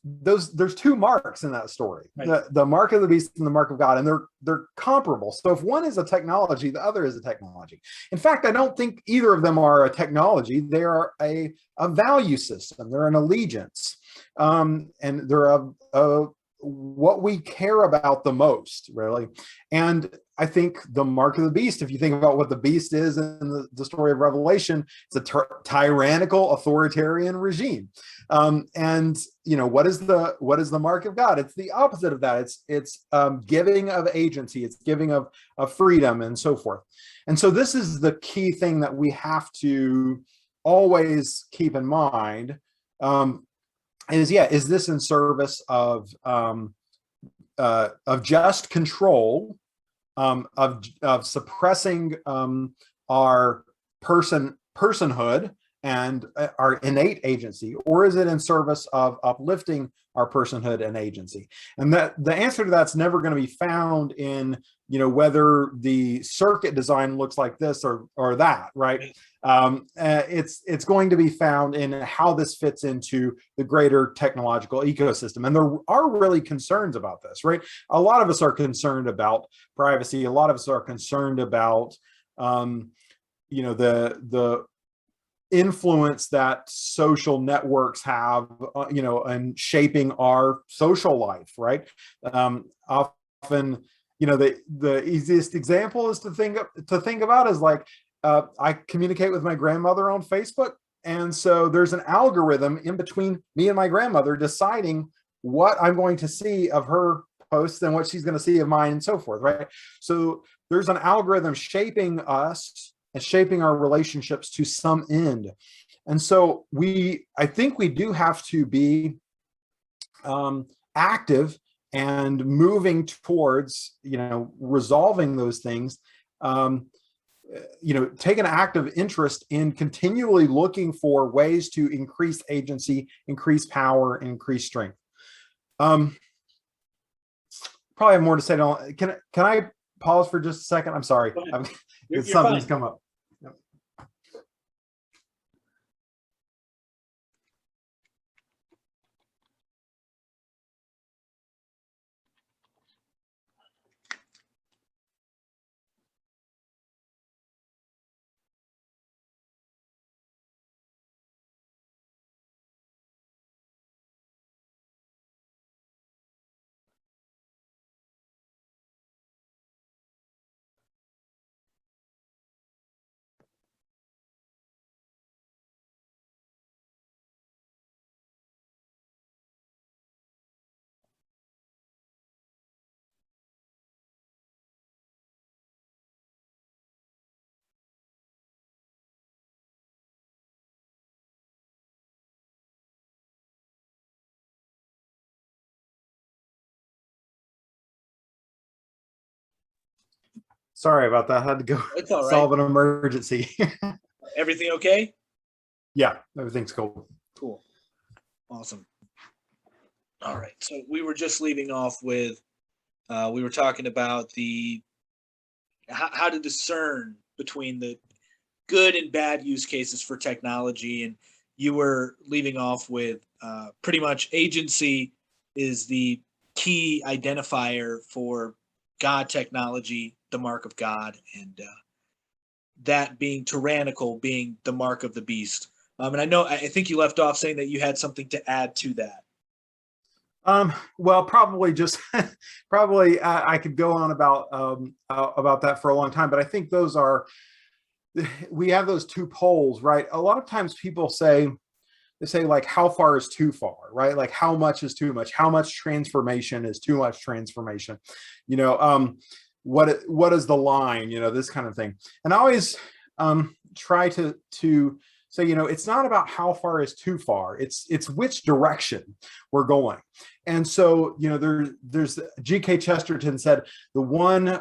there's two marks in that story, right? The mark of the beast and the mark of God, and they're comparable. So if one is a technology, the other is a technology. In fact, I don't think either of them are a technology. They are a value system. They're an allegiance, and they're what we care about the most, really. And I think the mark of the beast, if you think about what the beast is in the story of Revelation, it's a tyrannical authoritarian regime. And what is the mark of God? It's the opposite of that. It's giving of agency. It's giving of freedom and so forth. And so this is the key thing that we have to always keep in mind is this in service of just control, of suppressing our personhood and our innate agency, or is it in service of uplifting our personhood and agency? And that the answer to that's never going to be found in, whether the circuit design looks like this or that, right? It's going to be found in how this fits into the greater technological ecosystem. And there are really concerns about this, right? A lot of us are concerned about privacy. A lot of us are concerned about, the influence that social networks have, in shaping our social life, right? Often, the easiest example is to think about is like, I communicate with my grandmother on Facebook. And so there's an algorithm in between me and my grandmother deciding what I'm going to see of her posts and what she's going to see of mine and so forth, right? So there's an algorithm shaping us and shaping our relationships to some end. And so I think we do have to be active and moving towards, resolving those things, take an active interest in continually looking for ways to increase agency, increase power, and increase strength. Probably have more to say. Can I pause for just a second? I'm sorry. Something's come up. Yep. Sorry about that. I had to go solve an emergency. Everything okay? Yeah, everything's cool. Cool. Awesome. All right. So we were just leaving off with, we were talking about how to discern between the good and bad use cases for technology. And you were leaving off with pretty much agency is the key identifier for God technology, the mark of God, and that being tyrannical being the mark of the beast. And I think you left off saying that you had something to add to that. Well, probably just I could go on about that for a long time, but I think we have those two poles, right? A lot of times people say like, how far is too far, right? Like, how much is too much? How much transformation is too much transformation? What is the line? This kind of thing. And I always try to say, it's not about how far is too far. It's which direction we're going. And so, there's G.K. Chesterton said the one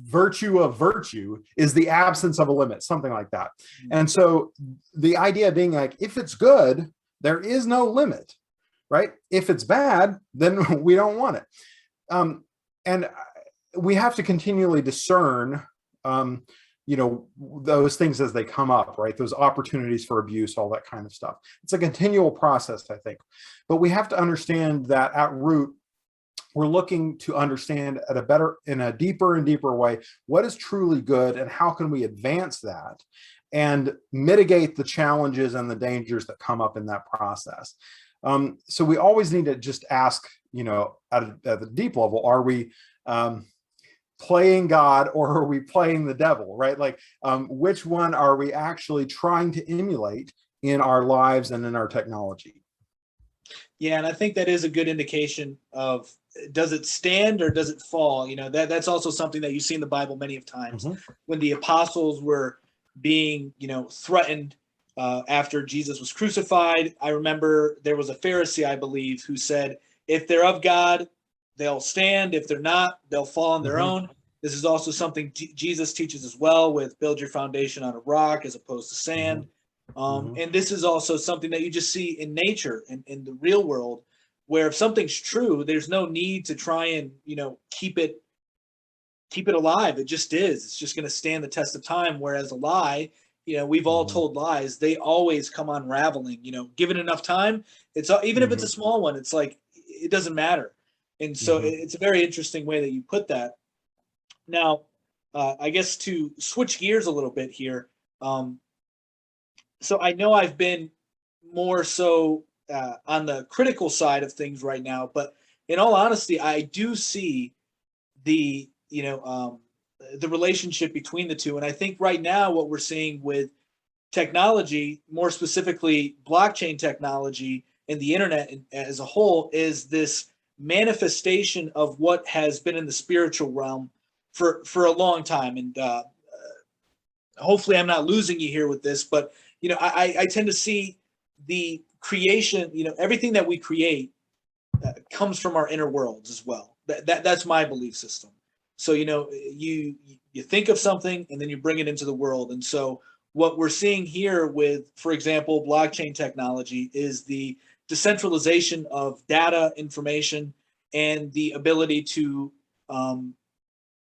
virtue of virtue is the absence of a limit, something like that. And so the idea being like, if it's good, there is no limit, right? If it's bad, then we don't want it. And we have to continually discern, those things as they come up, right? Those opportunities for abuse, all that kind of stuff. It's a continual process, I think. But we have to understand that at root, we're looking to understand in a deeper and deeper way, what is truly good and how can we advance that and mitigate the challenges and the dangers that come up in that process. So we always need to just ask, at the deep level, are we playing God or are we playing the devil, right? Like, which one are we actually trying to emulate in our lives and in our technology? Yeah, and I think that is a good indication of, does it stand or does it fall? That's also something that you see in the Bible many of times. When the apostles were being, threatened after Jesus was crucified. I remember there was a Pharisee, I believe, who said, if they're of God, they'll stand. If they're not, they'll fall on their own. This is also something Jesus teaches as well, with build your foundation on a rock as opposed to sand. And this is also something that you just see in nature and in the real world, where if something's true, there's no need to try and, keep it alive. It just is. It's just going to stand the test of time. Whereas a lie, we've all told lies. They always come unraveling, given enough time. It's even if it's a small one, it's like, it doesn't matter. And so it's a very interesting way that you put that. Now, I guess to switch gears a little bit here. So I know I've been more so on the critical side of things right now, but in all honesty, I do see the the relationship between the two. And I think right now what we're seeing with technology, more specifically blockchain technology and the internet as a whole, is this manifestation of what has been in the spiritual realm for a long time. And hopefully I'm not losing you here with this, but I tend to see the creation, everything that we create comes from our inner worlds as well. That's my belief system. So, you think of something and then you bring it into the world. And so what we're seeing here with, for example, blockchain technology is the decentralization of data, information, and the ability to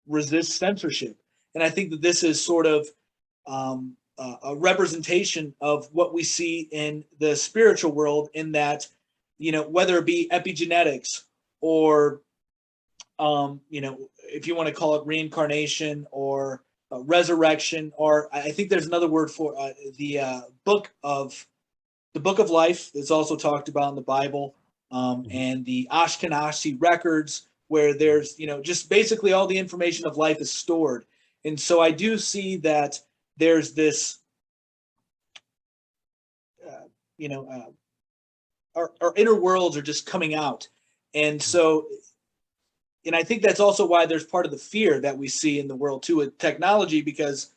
resist censorship. And I think that this is sort of a representation of what we see in the spiritual world, in that, whether it be epigenetics or, if you want to call it reincarnation or resurrection, or I think there's another word for the book of life is also talked about in the Bible, and the Ashkenazi records, where there's, just basically all the information of life is stored. And so I do see that there's this, our inner worlds are just coming out. And so, and I think that's also why there's part of the fear that we see in the world too with technology, because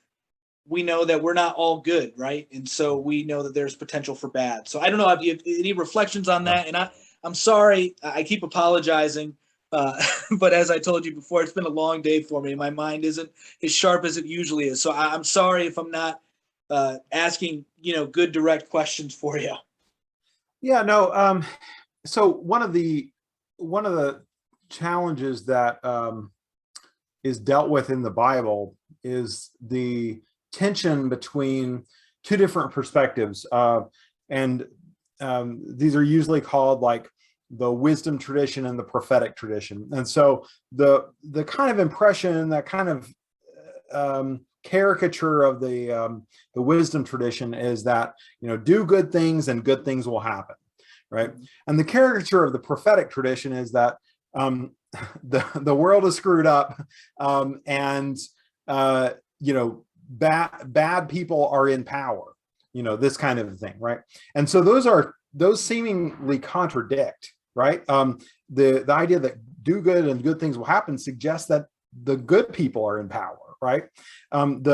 we know that we're not all good, right? And so we know that there's potential for bad. So I don't know if you have any reflections on that. And I'm sorry, I keep apologizing. But as I told you before, it's been a long day for me. My mind isn't as sharp as it usually is. So I'm sorry if I'm not asking, good direct questions for you. Yeah, no. So one of the challenges that is dealt with in the Bible is the tension between two different perspectives, and these are usually called like the wisdom tradition and the prophetic tradition. And so the kind of impression, that kind of caricature of the wisdom tradition is that, do good things and good things will happen, right? And the caricature of the prophetic tradition is that the world is screwed up, and bad people are in power, this kind of thing, right? And so those seemingly contradict, right? The idea that do good and good things will happen suggests that the good people are in power, right? And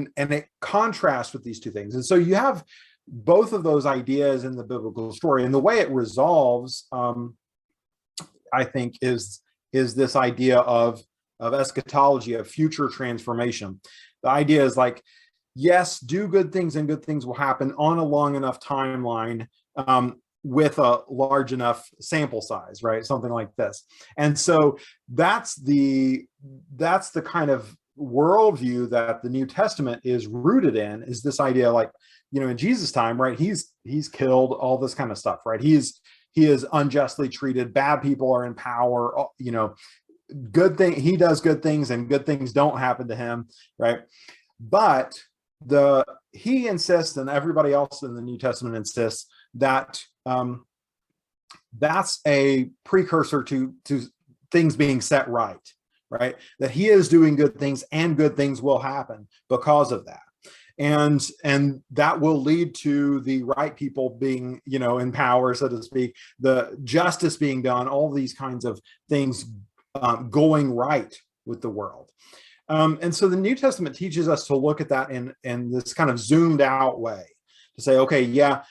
it contrasts with these two things. And so you have both of those ideas in the biblical story, and the way it resolves, I think, is this idea of eschatology, of future transformation. The idea is like, yes, do good things and good things will happen on a long enough timeline, with a large enough sample size, right? Something like this. And so that's the kind of worldview that the New Testament is rooted in, is this idea, like, in Jesus' time, right? He's killed, all this kind of stuff, right? He is unjustly treated. Bad people are in power. Good thing, he does good things and good things don't happen to him, right? But he insists, and everybody else in the New Testament insists, that that's a precursor to things being set right? That he is doing good things and good things will happen because of that. and that will lead to the right people being, in power, so to speak, the justice being done, all these kinds of things going right with the world. And so the New Testament teaches us to look at that in this kind of zoomed out way, to say, okay, yeah,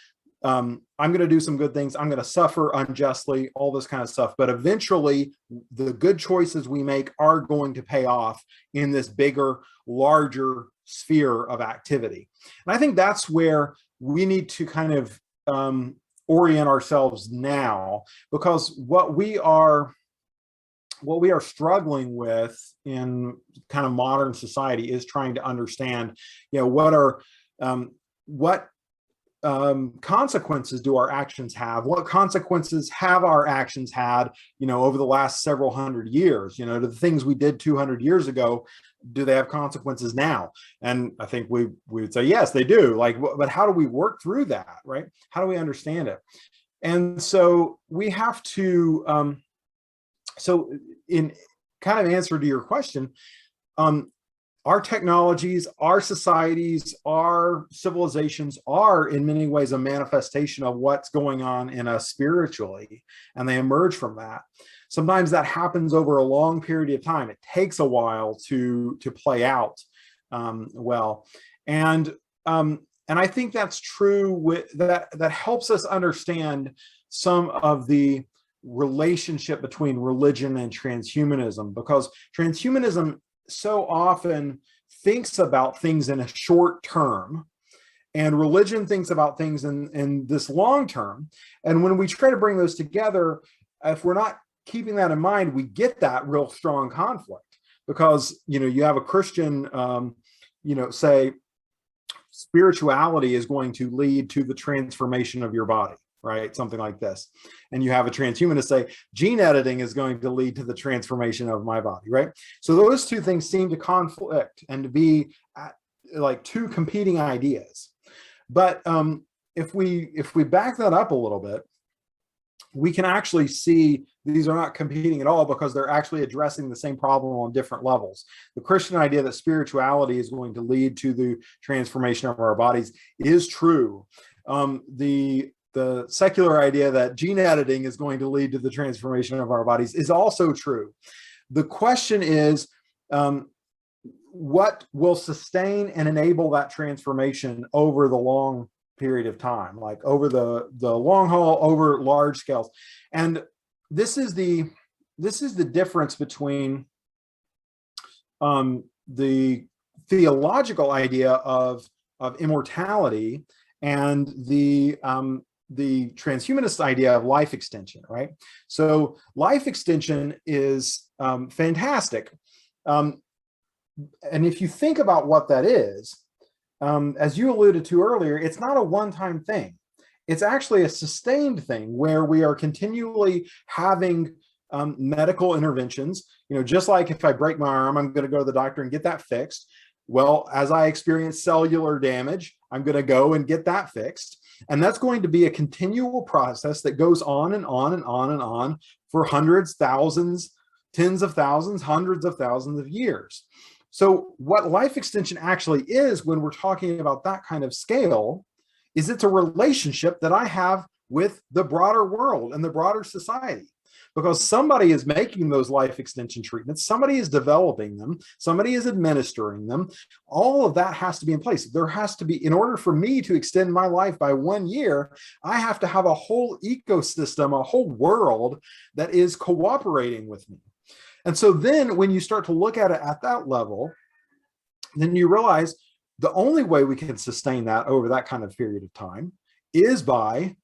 I'm going to do some good things. I'm going to suffer unjustly, all this kind of stuff. But eventually, the good choices we make are going to pay off in this bigger, larger sphere of activity. And I think that's where we need to kind of orient ourselves now, because what we are struggling with in kind of modern society is trying to understand, what consequences do our actions have? What consequences have our actions had, over the last several hundred years? Do the things we did 200 years ago, do they have consequences now? And I think we would say, yes, they do. But how do we work through that, right? How do we understand it? And so we have to, so in kind of answer to your question, our technologies, our societies, our civilizations are in many ways a manifestation of what's going on in us spiritually, and they emerge from that. Sometimes that happens over a long period of time. It takes a while to play out well, and I think that's true. With that helps us understand some of the relationship between religion and transhumanism, because transhumanism so often thinks about things in a short term, and religion thinks about things in this long term. And when we try to bring those together, if we're not keeping that in mind, we get that real strong conflict, because you have a Christian say spirituality is going to lead to the transformation of your body, right? Something like this. And you have a transhumanist say gene editing is going to lead to the transformation of my body, right? So those two things seem to conflict and to be like two competing ideas. But if we back that up a little bit, we can actually see these are not competing at all, because they're actually addressing the same problem on different levels. The Christian idea that spirituality is going to lead to the transformation of our bodies is true. The secular idea that gene editing is going to lead to the transformation of our bodies is also true. The question is, what will sustain and enable that transformation over the long period of time, like over the long haul, over large scales? And this is the difference between the theological idea of immortality and the transhumanist idea of life extension, right? So life extension is fantastic. And if you think about what that is, as you alluded to earlier, it's not a one-time thing. It's actually a sustained thing where we are continually having medical interventions. Just like if I break my arm, I'm going to go to the doctor and get that fixed. Well, as I experience cellular damage, I'm going to go and get that fixed. And that's going to be a continual process that goes on and on and on and on for hundreds, thousands, tens of thousands, hundreds of thousands of years. So what life extension actually is, when we're talking about that kind of scale, is it's a relationship that I have with the broader world and the broader society. Because somebody is making those life extension treatments, somebody is developing them, somebody is administering them. All of that has to be in place. There has to be, in order for me to extend my life by 1 year, I have to have a whole ecosystem, a whole world that is cooperating with me. And so then when you start to look at it at that level, then you realize the only way we can sustain that over that kind of period of time is by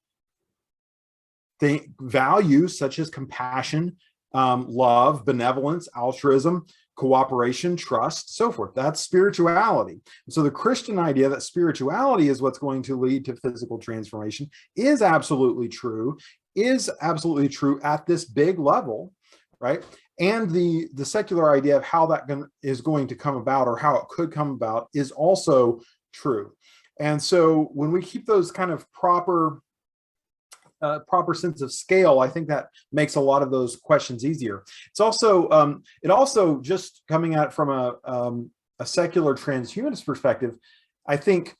values such as compassion, love, benevolence, altruism, cooperation, trust, so forth. That's spirituality. So the Christian idea that spirituality is what's going to lead to physical transformation is absolutely true at this big level, right? And the secular idea of how that is going to come about, or how it could come about, is also true. And so when we keep those kind of proper sense of scale, I think that makes a lot of those questions easier. It's also it also, just coming at it from a secular transhumanist perspective, I think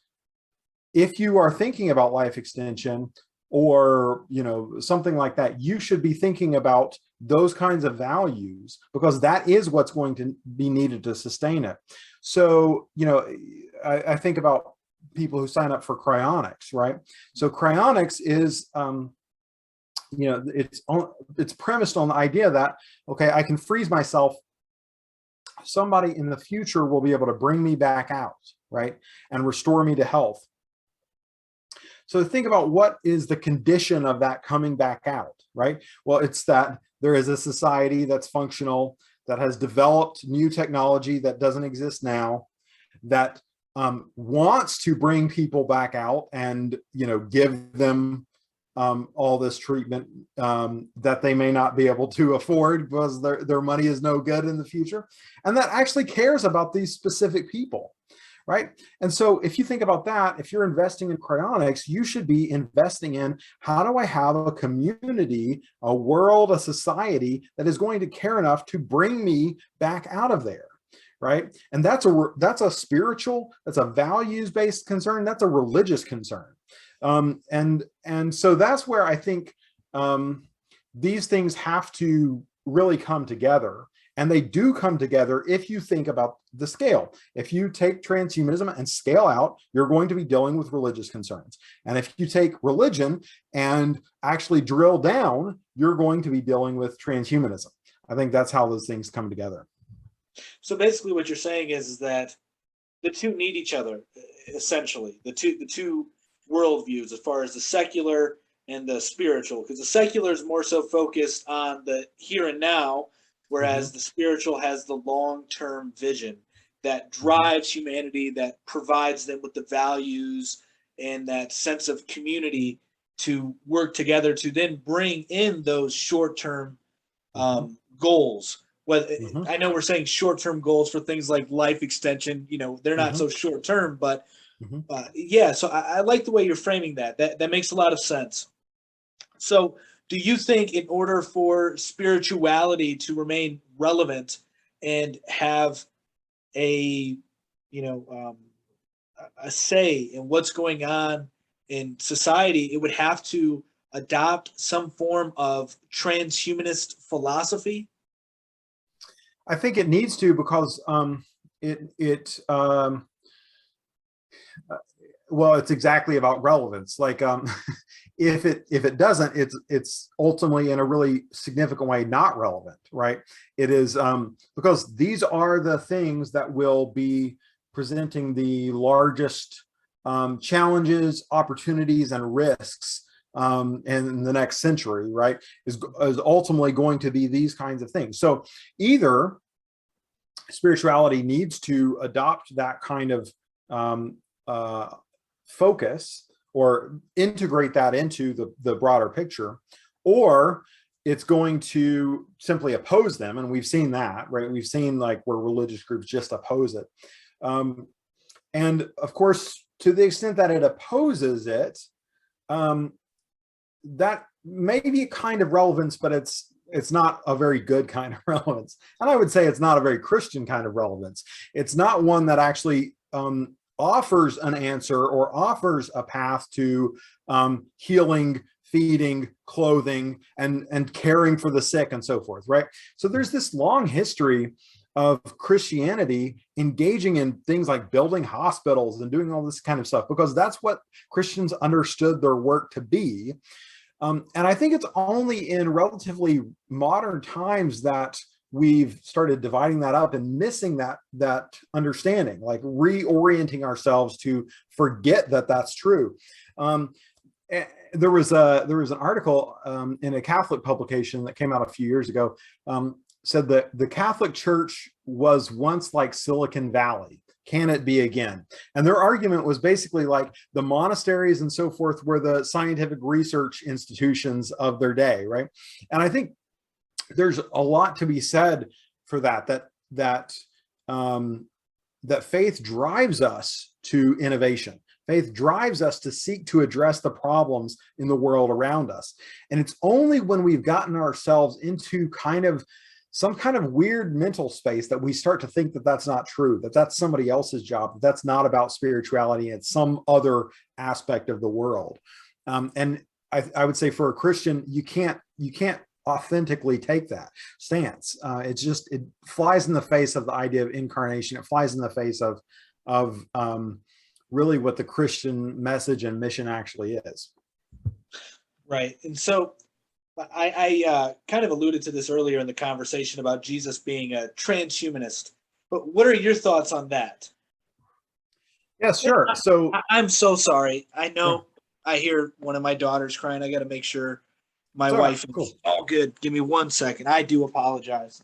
if you are thinking about life extension or, you know, something like that, you should be thinking about those kinds of values, because that is what's going to be needed to sustain it. So, you know, I think about people who sign up for cryonics, right? So cryonics is, you know, it's premised on the idea that, okay, I can freeze myself. Somebody in the future will be able to bring me back out, right? And restore me to health. So think about what is the condition of that coming back out, right? Well, it's that there is a society that's functional, that has developed new technology that doesn't exist now, that wants to bring people back out and, you know, give them all this treatment that they may not be able to afford because their money is no good in the future, and that actually cares about these specific people, right? And so if you think about that, if you're investing in cryonics, you should be investing in, how do I have a community, a world, a society that is going to care enough to bring me back out of there, right? And that's a spiritual, that's a values-based concern, that's a religious concern. And so that's where I think these things have to really come together. And they do come together if you think about the scale. If you take transhumanism and scale out, you're going to be dealing with religious concerns. And if you take religion and actually drill down, you're going to be dealing with transhumanism. I think that's how those things come together. So basically what you're saying is that the two need each other, essentially. The two worldviews, as far as the secular and the spiritual, because the secular is more so focused on the here and now, whereas the spiritual has the long-term vision that drives humanity, that provides them with the values and that sense of community to work together to then bring in those short-term goals. Well, I know we're saying short-term goals for things like life extension, you know, they're not so short-term, but yeah, so I like the way you're framing that. That makes a lot of sense. So do you think in order for spirituality to remain relevant and have a, you know, a say in what's going on in society, it would have to adopt some form of transhumanist philosophy? I think it needs to, because well, it's exactly about relevance. Like if it doesn't, it's ultimately in a really significant way not relevant, right? It is because these are the things that will be presenting the largest challenges, opportunities, and risks in the next century, right? Is ultimately going to be these kinds of things. So either spirituality needs to adopt that kind of focus or integrate that into the broader picture, or it's going to simply oppose them. And we've seen that, right? We've seen like where religious groups just oppose it. And of course, to the extent that it opposes it, that may be a kind of relevance, but it's not a very good kind of relevance. And I would say it's not a very Christian kind of relevance. It's not one that actually offers an answer or offers a path to healing, feeding, clothing, and caring for the sick and so forth, right? So there's this long history of Christianity engaging in things like building hospitals and doing all this kind of stuff, because that's what Christians understood their work to be. And I think it's only in relatively modern times that we've started dividing that up and missing that understanding, like reorienting ourselves to forget that that's true. There was an article in a Catholic publication that came out a few years ago, said that the Catholic Church was once like Silicon Valley. Can it be again? And their argument was basically like the monasteries and so forth were the scientific research institutions of their day, right? And I think there's a lot to be said for that faith drives us to innovation. Faith drives us to seek to address the problems in the world around us. And it's only when we've gotten ourselves into kind of some kind of weird mental space that we start to think that that's not true, that that's somebody else's job, that that's not about spirituality, it's some other aspect of the world. And I would say for a Christian, you can't authentically take that stance. It flies in the face of the idea of incarnation. It flies in the face of really what the Christian message and mission actually is. Right. And so I kind of alluded to this earlier in the conversation about Jesus being a transhumanist, but what are your thoughts on that? Yeah, sure. So I'm so sorry. I know I hear one of my daughters crying. I got to make sure my all wife right, is cool. all good. Give me 1 second. I do apologize.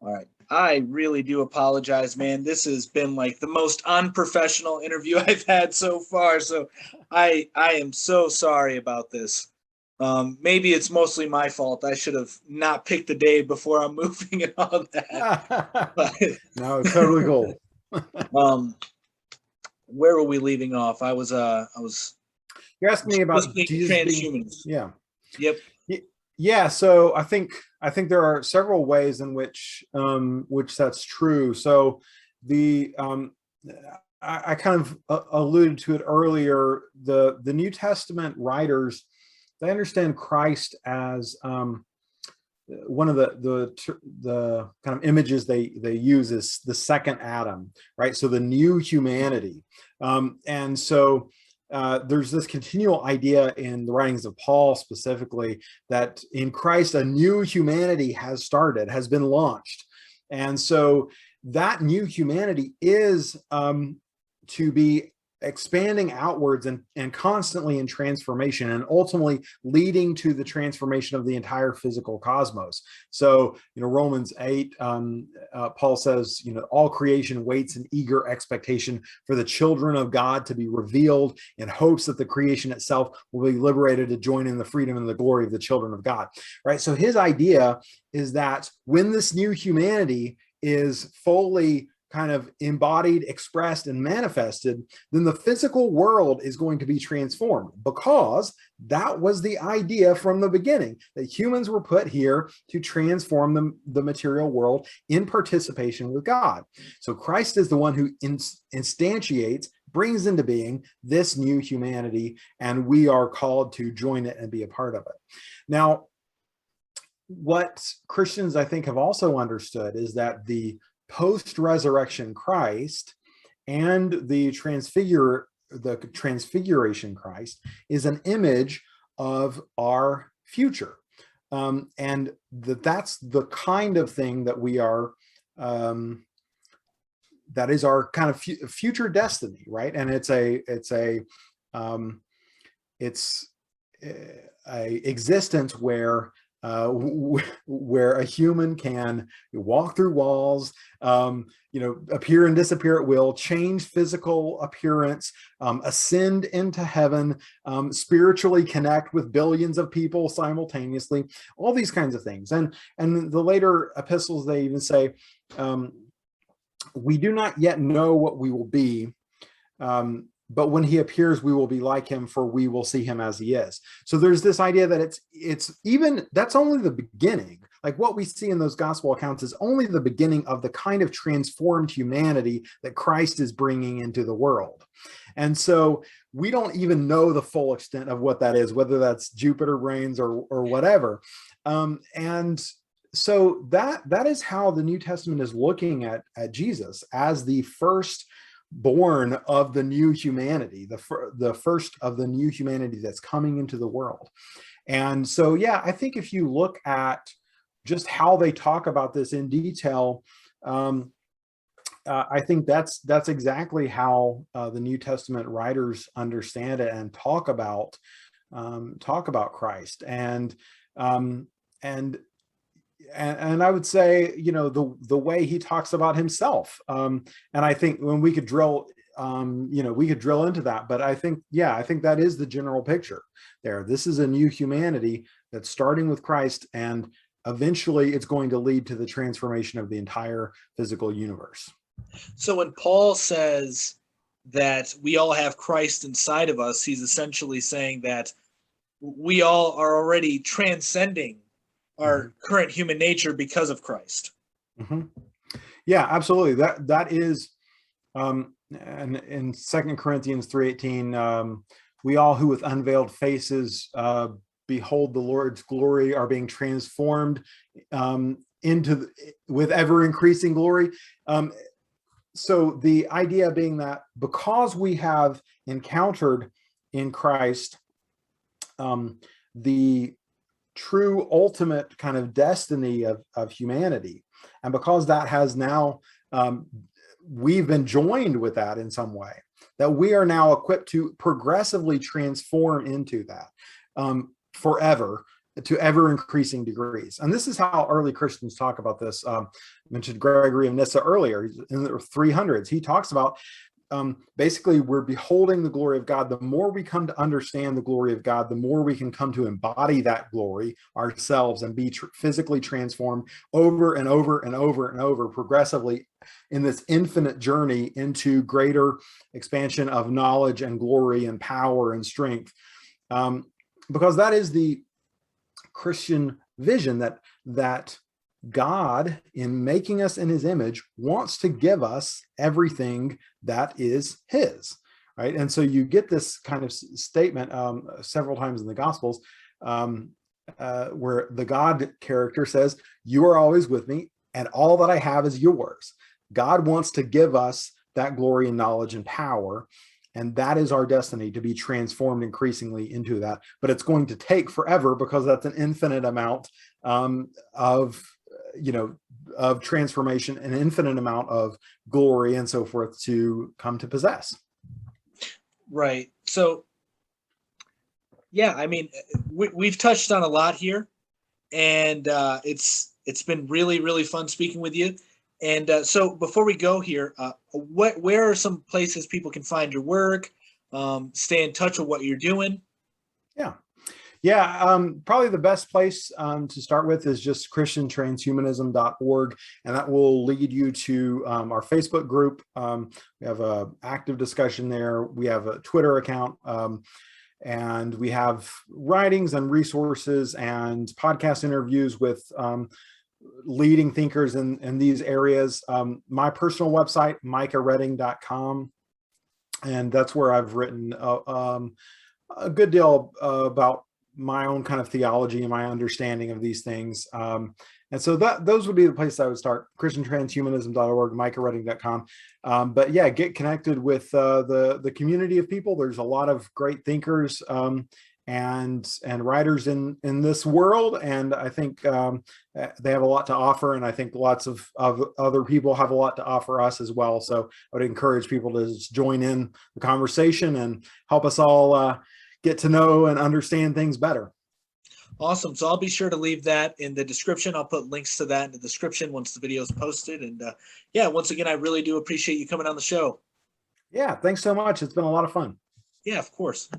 All right. I really do apologize, man. This has been like the most unprofessional interview I've had so far. So I am so sorry about this. Maybe it's mostly my fault. I should have not picked the day before I'm moving and all that. But, no, totally cool. Where were we leaving off? I was You're asking me about Jesus transhumanist. Yeah. Yep. Yeah, so I think there are several ways in which that's true. So the I kind of alluded to it earlier. The New Testament writers, they understand Christ as one of the kind of images they use is the second Adam, right? So the new humanity, and so. There's this continual idea in the writings of Paul specifically that in Christ a new humanity has been launched. And so that new humanity is to be expanding outwards and constantly in transformation and ultimately leading to the transformation of the entire physical cosmos. So, Romans 8, Paul says, all creation waits in eager expectation for the children of God to be revealed, in hopes that the creation itself will be liberated to join in the freedom and the glory of the children of God, right? So his idea is that when this new humanity is fully kind of embodied, expressed, and manifested, then the physical world is going to be transformed, because that was the idea from the beginning, that humans were put here to transform the material world in participation with God. So Christ is the one who instantiates, brings into being this new humanity, and we are called to join it and be a part of it. Now, what Christians, I think, have also understood is that the post-resurrection Christ and the transfiguration Christ is an image of our future, and that's the kind of thing that we are. That is our kind of future destiny, right? And it's a existence where a human can walk through walls, appear and disappear at will, change physical appearance, ascend into heaven, spiritually connect with billions of people simultaneously, all these kinds of things. And the later epistles, they even say, we do not yet know what we will be, but when he appears, we will be like him, for we will see him as he is. So there's this idea that that's only the beginning. Like what we see in those gospel accounts is only the beginning of the kind of transformed humanity that Christ is bringing into the world. And so we don't even know the full extent of what that is, whether that's Jupiter brains or whatever. And so that is how the New Testament is looking at Jesus as the first born of the new humanity, the first of the new humanity that's coming into the world. And so, yeah, I think if you look at just how they talk about this in detail, I think that's exactly how the New Testament writers understand it and talk about Christ. And and I would say, you know, the way he talks about himself, and I think when we could drill, you know, we could drill into that, but I think, yeah, I think that is the general picture there. This is a new humanity that's starting with Christ, and eventually it's going to lead to the transformation of the entire physical universe. So when Paul says that we all have Christ inside of us, he's essentially saying that we all are already transcending our current human nature because of Christ. Yeah, absolutely. That is, and in 2 Corinthians 3:18, we all who with unveiled faces behold the Lord's glory are being transformed with ever increasing glory. So the idea being that because we have encountered in Christ the true ultimate kind of destiny of humanity, and because that has now, we've been joined with that in some way, that we are now equipped to progressively transform into that forever, to ever increasing degrees. And this is how early Christians talk about this. Mentioned Gregory of Nyssa earlier in the 300s. He talks about basically we're beholding the glory of God. The more we come to understand the glory of God, the more we can come to embody that glory ourselves and be physically transformed over and over and over and over progressively in this infinite journey into greater expansion of knowledge and glory and power and strength. Because that is the Christian vision, that God, in making us in his image, wants to give us everything that is his, right? And so you get this kind of statement several times in the Gospels where the God character says, "You are always with me, and all that I have is yours." God wants to give us that glory and knowledge and power, and that is our destiny, to be transformed increasingly into that. But it's going to take forever, because that's an infinite amount of transformation, an infinite amount of glory and so forth to come to possess. Right. So, yeah, I mean, we've touched on a lot here, and it's been really, really fun speaking with you. And so before we go here, where are some places people can find your work, stay in touch with what you're doing? Yeah, probably the best place to start with is just ChristianTranshumanism.org, and that will lead you to our Facebook group. We have an active discussion there. We have a Twitter account, and we have writings and resources and podcast interviews with leading thinkers in these areas. My personal website, MicahRedding.com, and that's where I've written a good deal about my own kind of theology and my understanding of these things. And so those would be the places I would start: ChristianTranshumanism.org, MicahRedding.com. But yeah, get connected with the community of people. There's a lot of great thinkers and writers in this world, and I think they have a lot to offer, and I think lots of other people have a lot to offer us as well. So I would encourage people to just join in the conversation and help us all get to know and understand things better. Awesome. So I'll be sure to leave that in the description. I'll put links to that in the description once the video is posted. And yeah, once again, I really do appreciate you coming on the show. Yeah, thanks so much. It's been a lot of fun. Yeah, of course.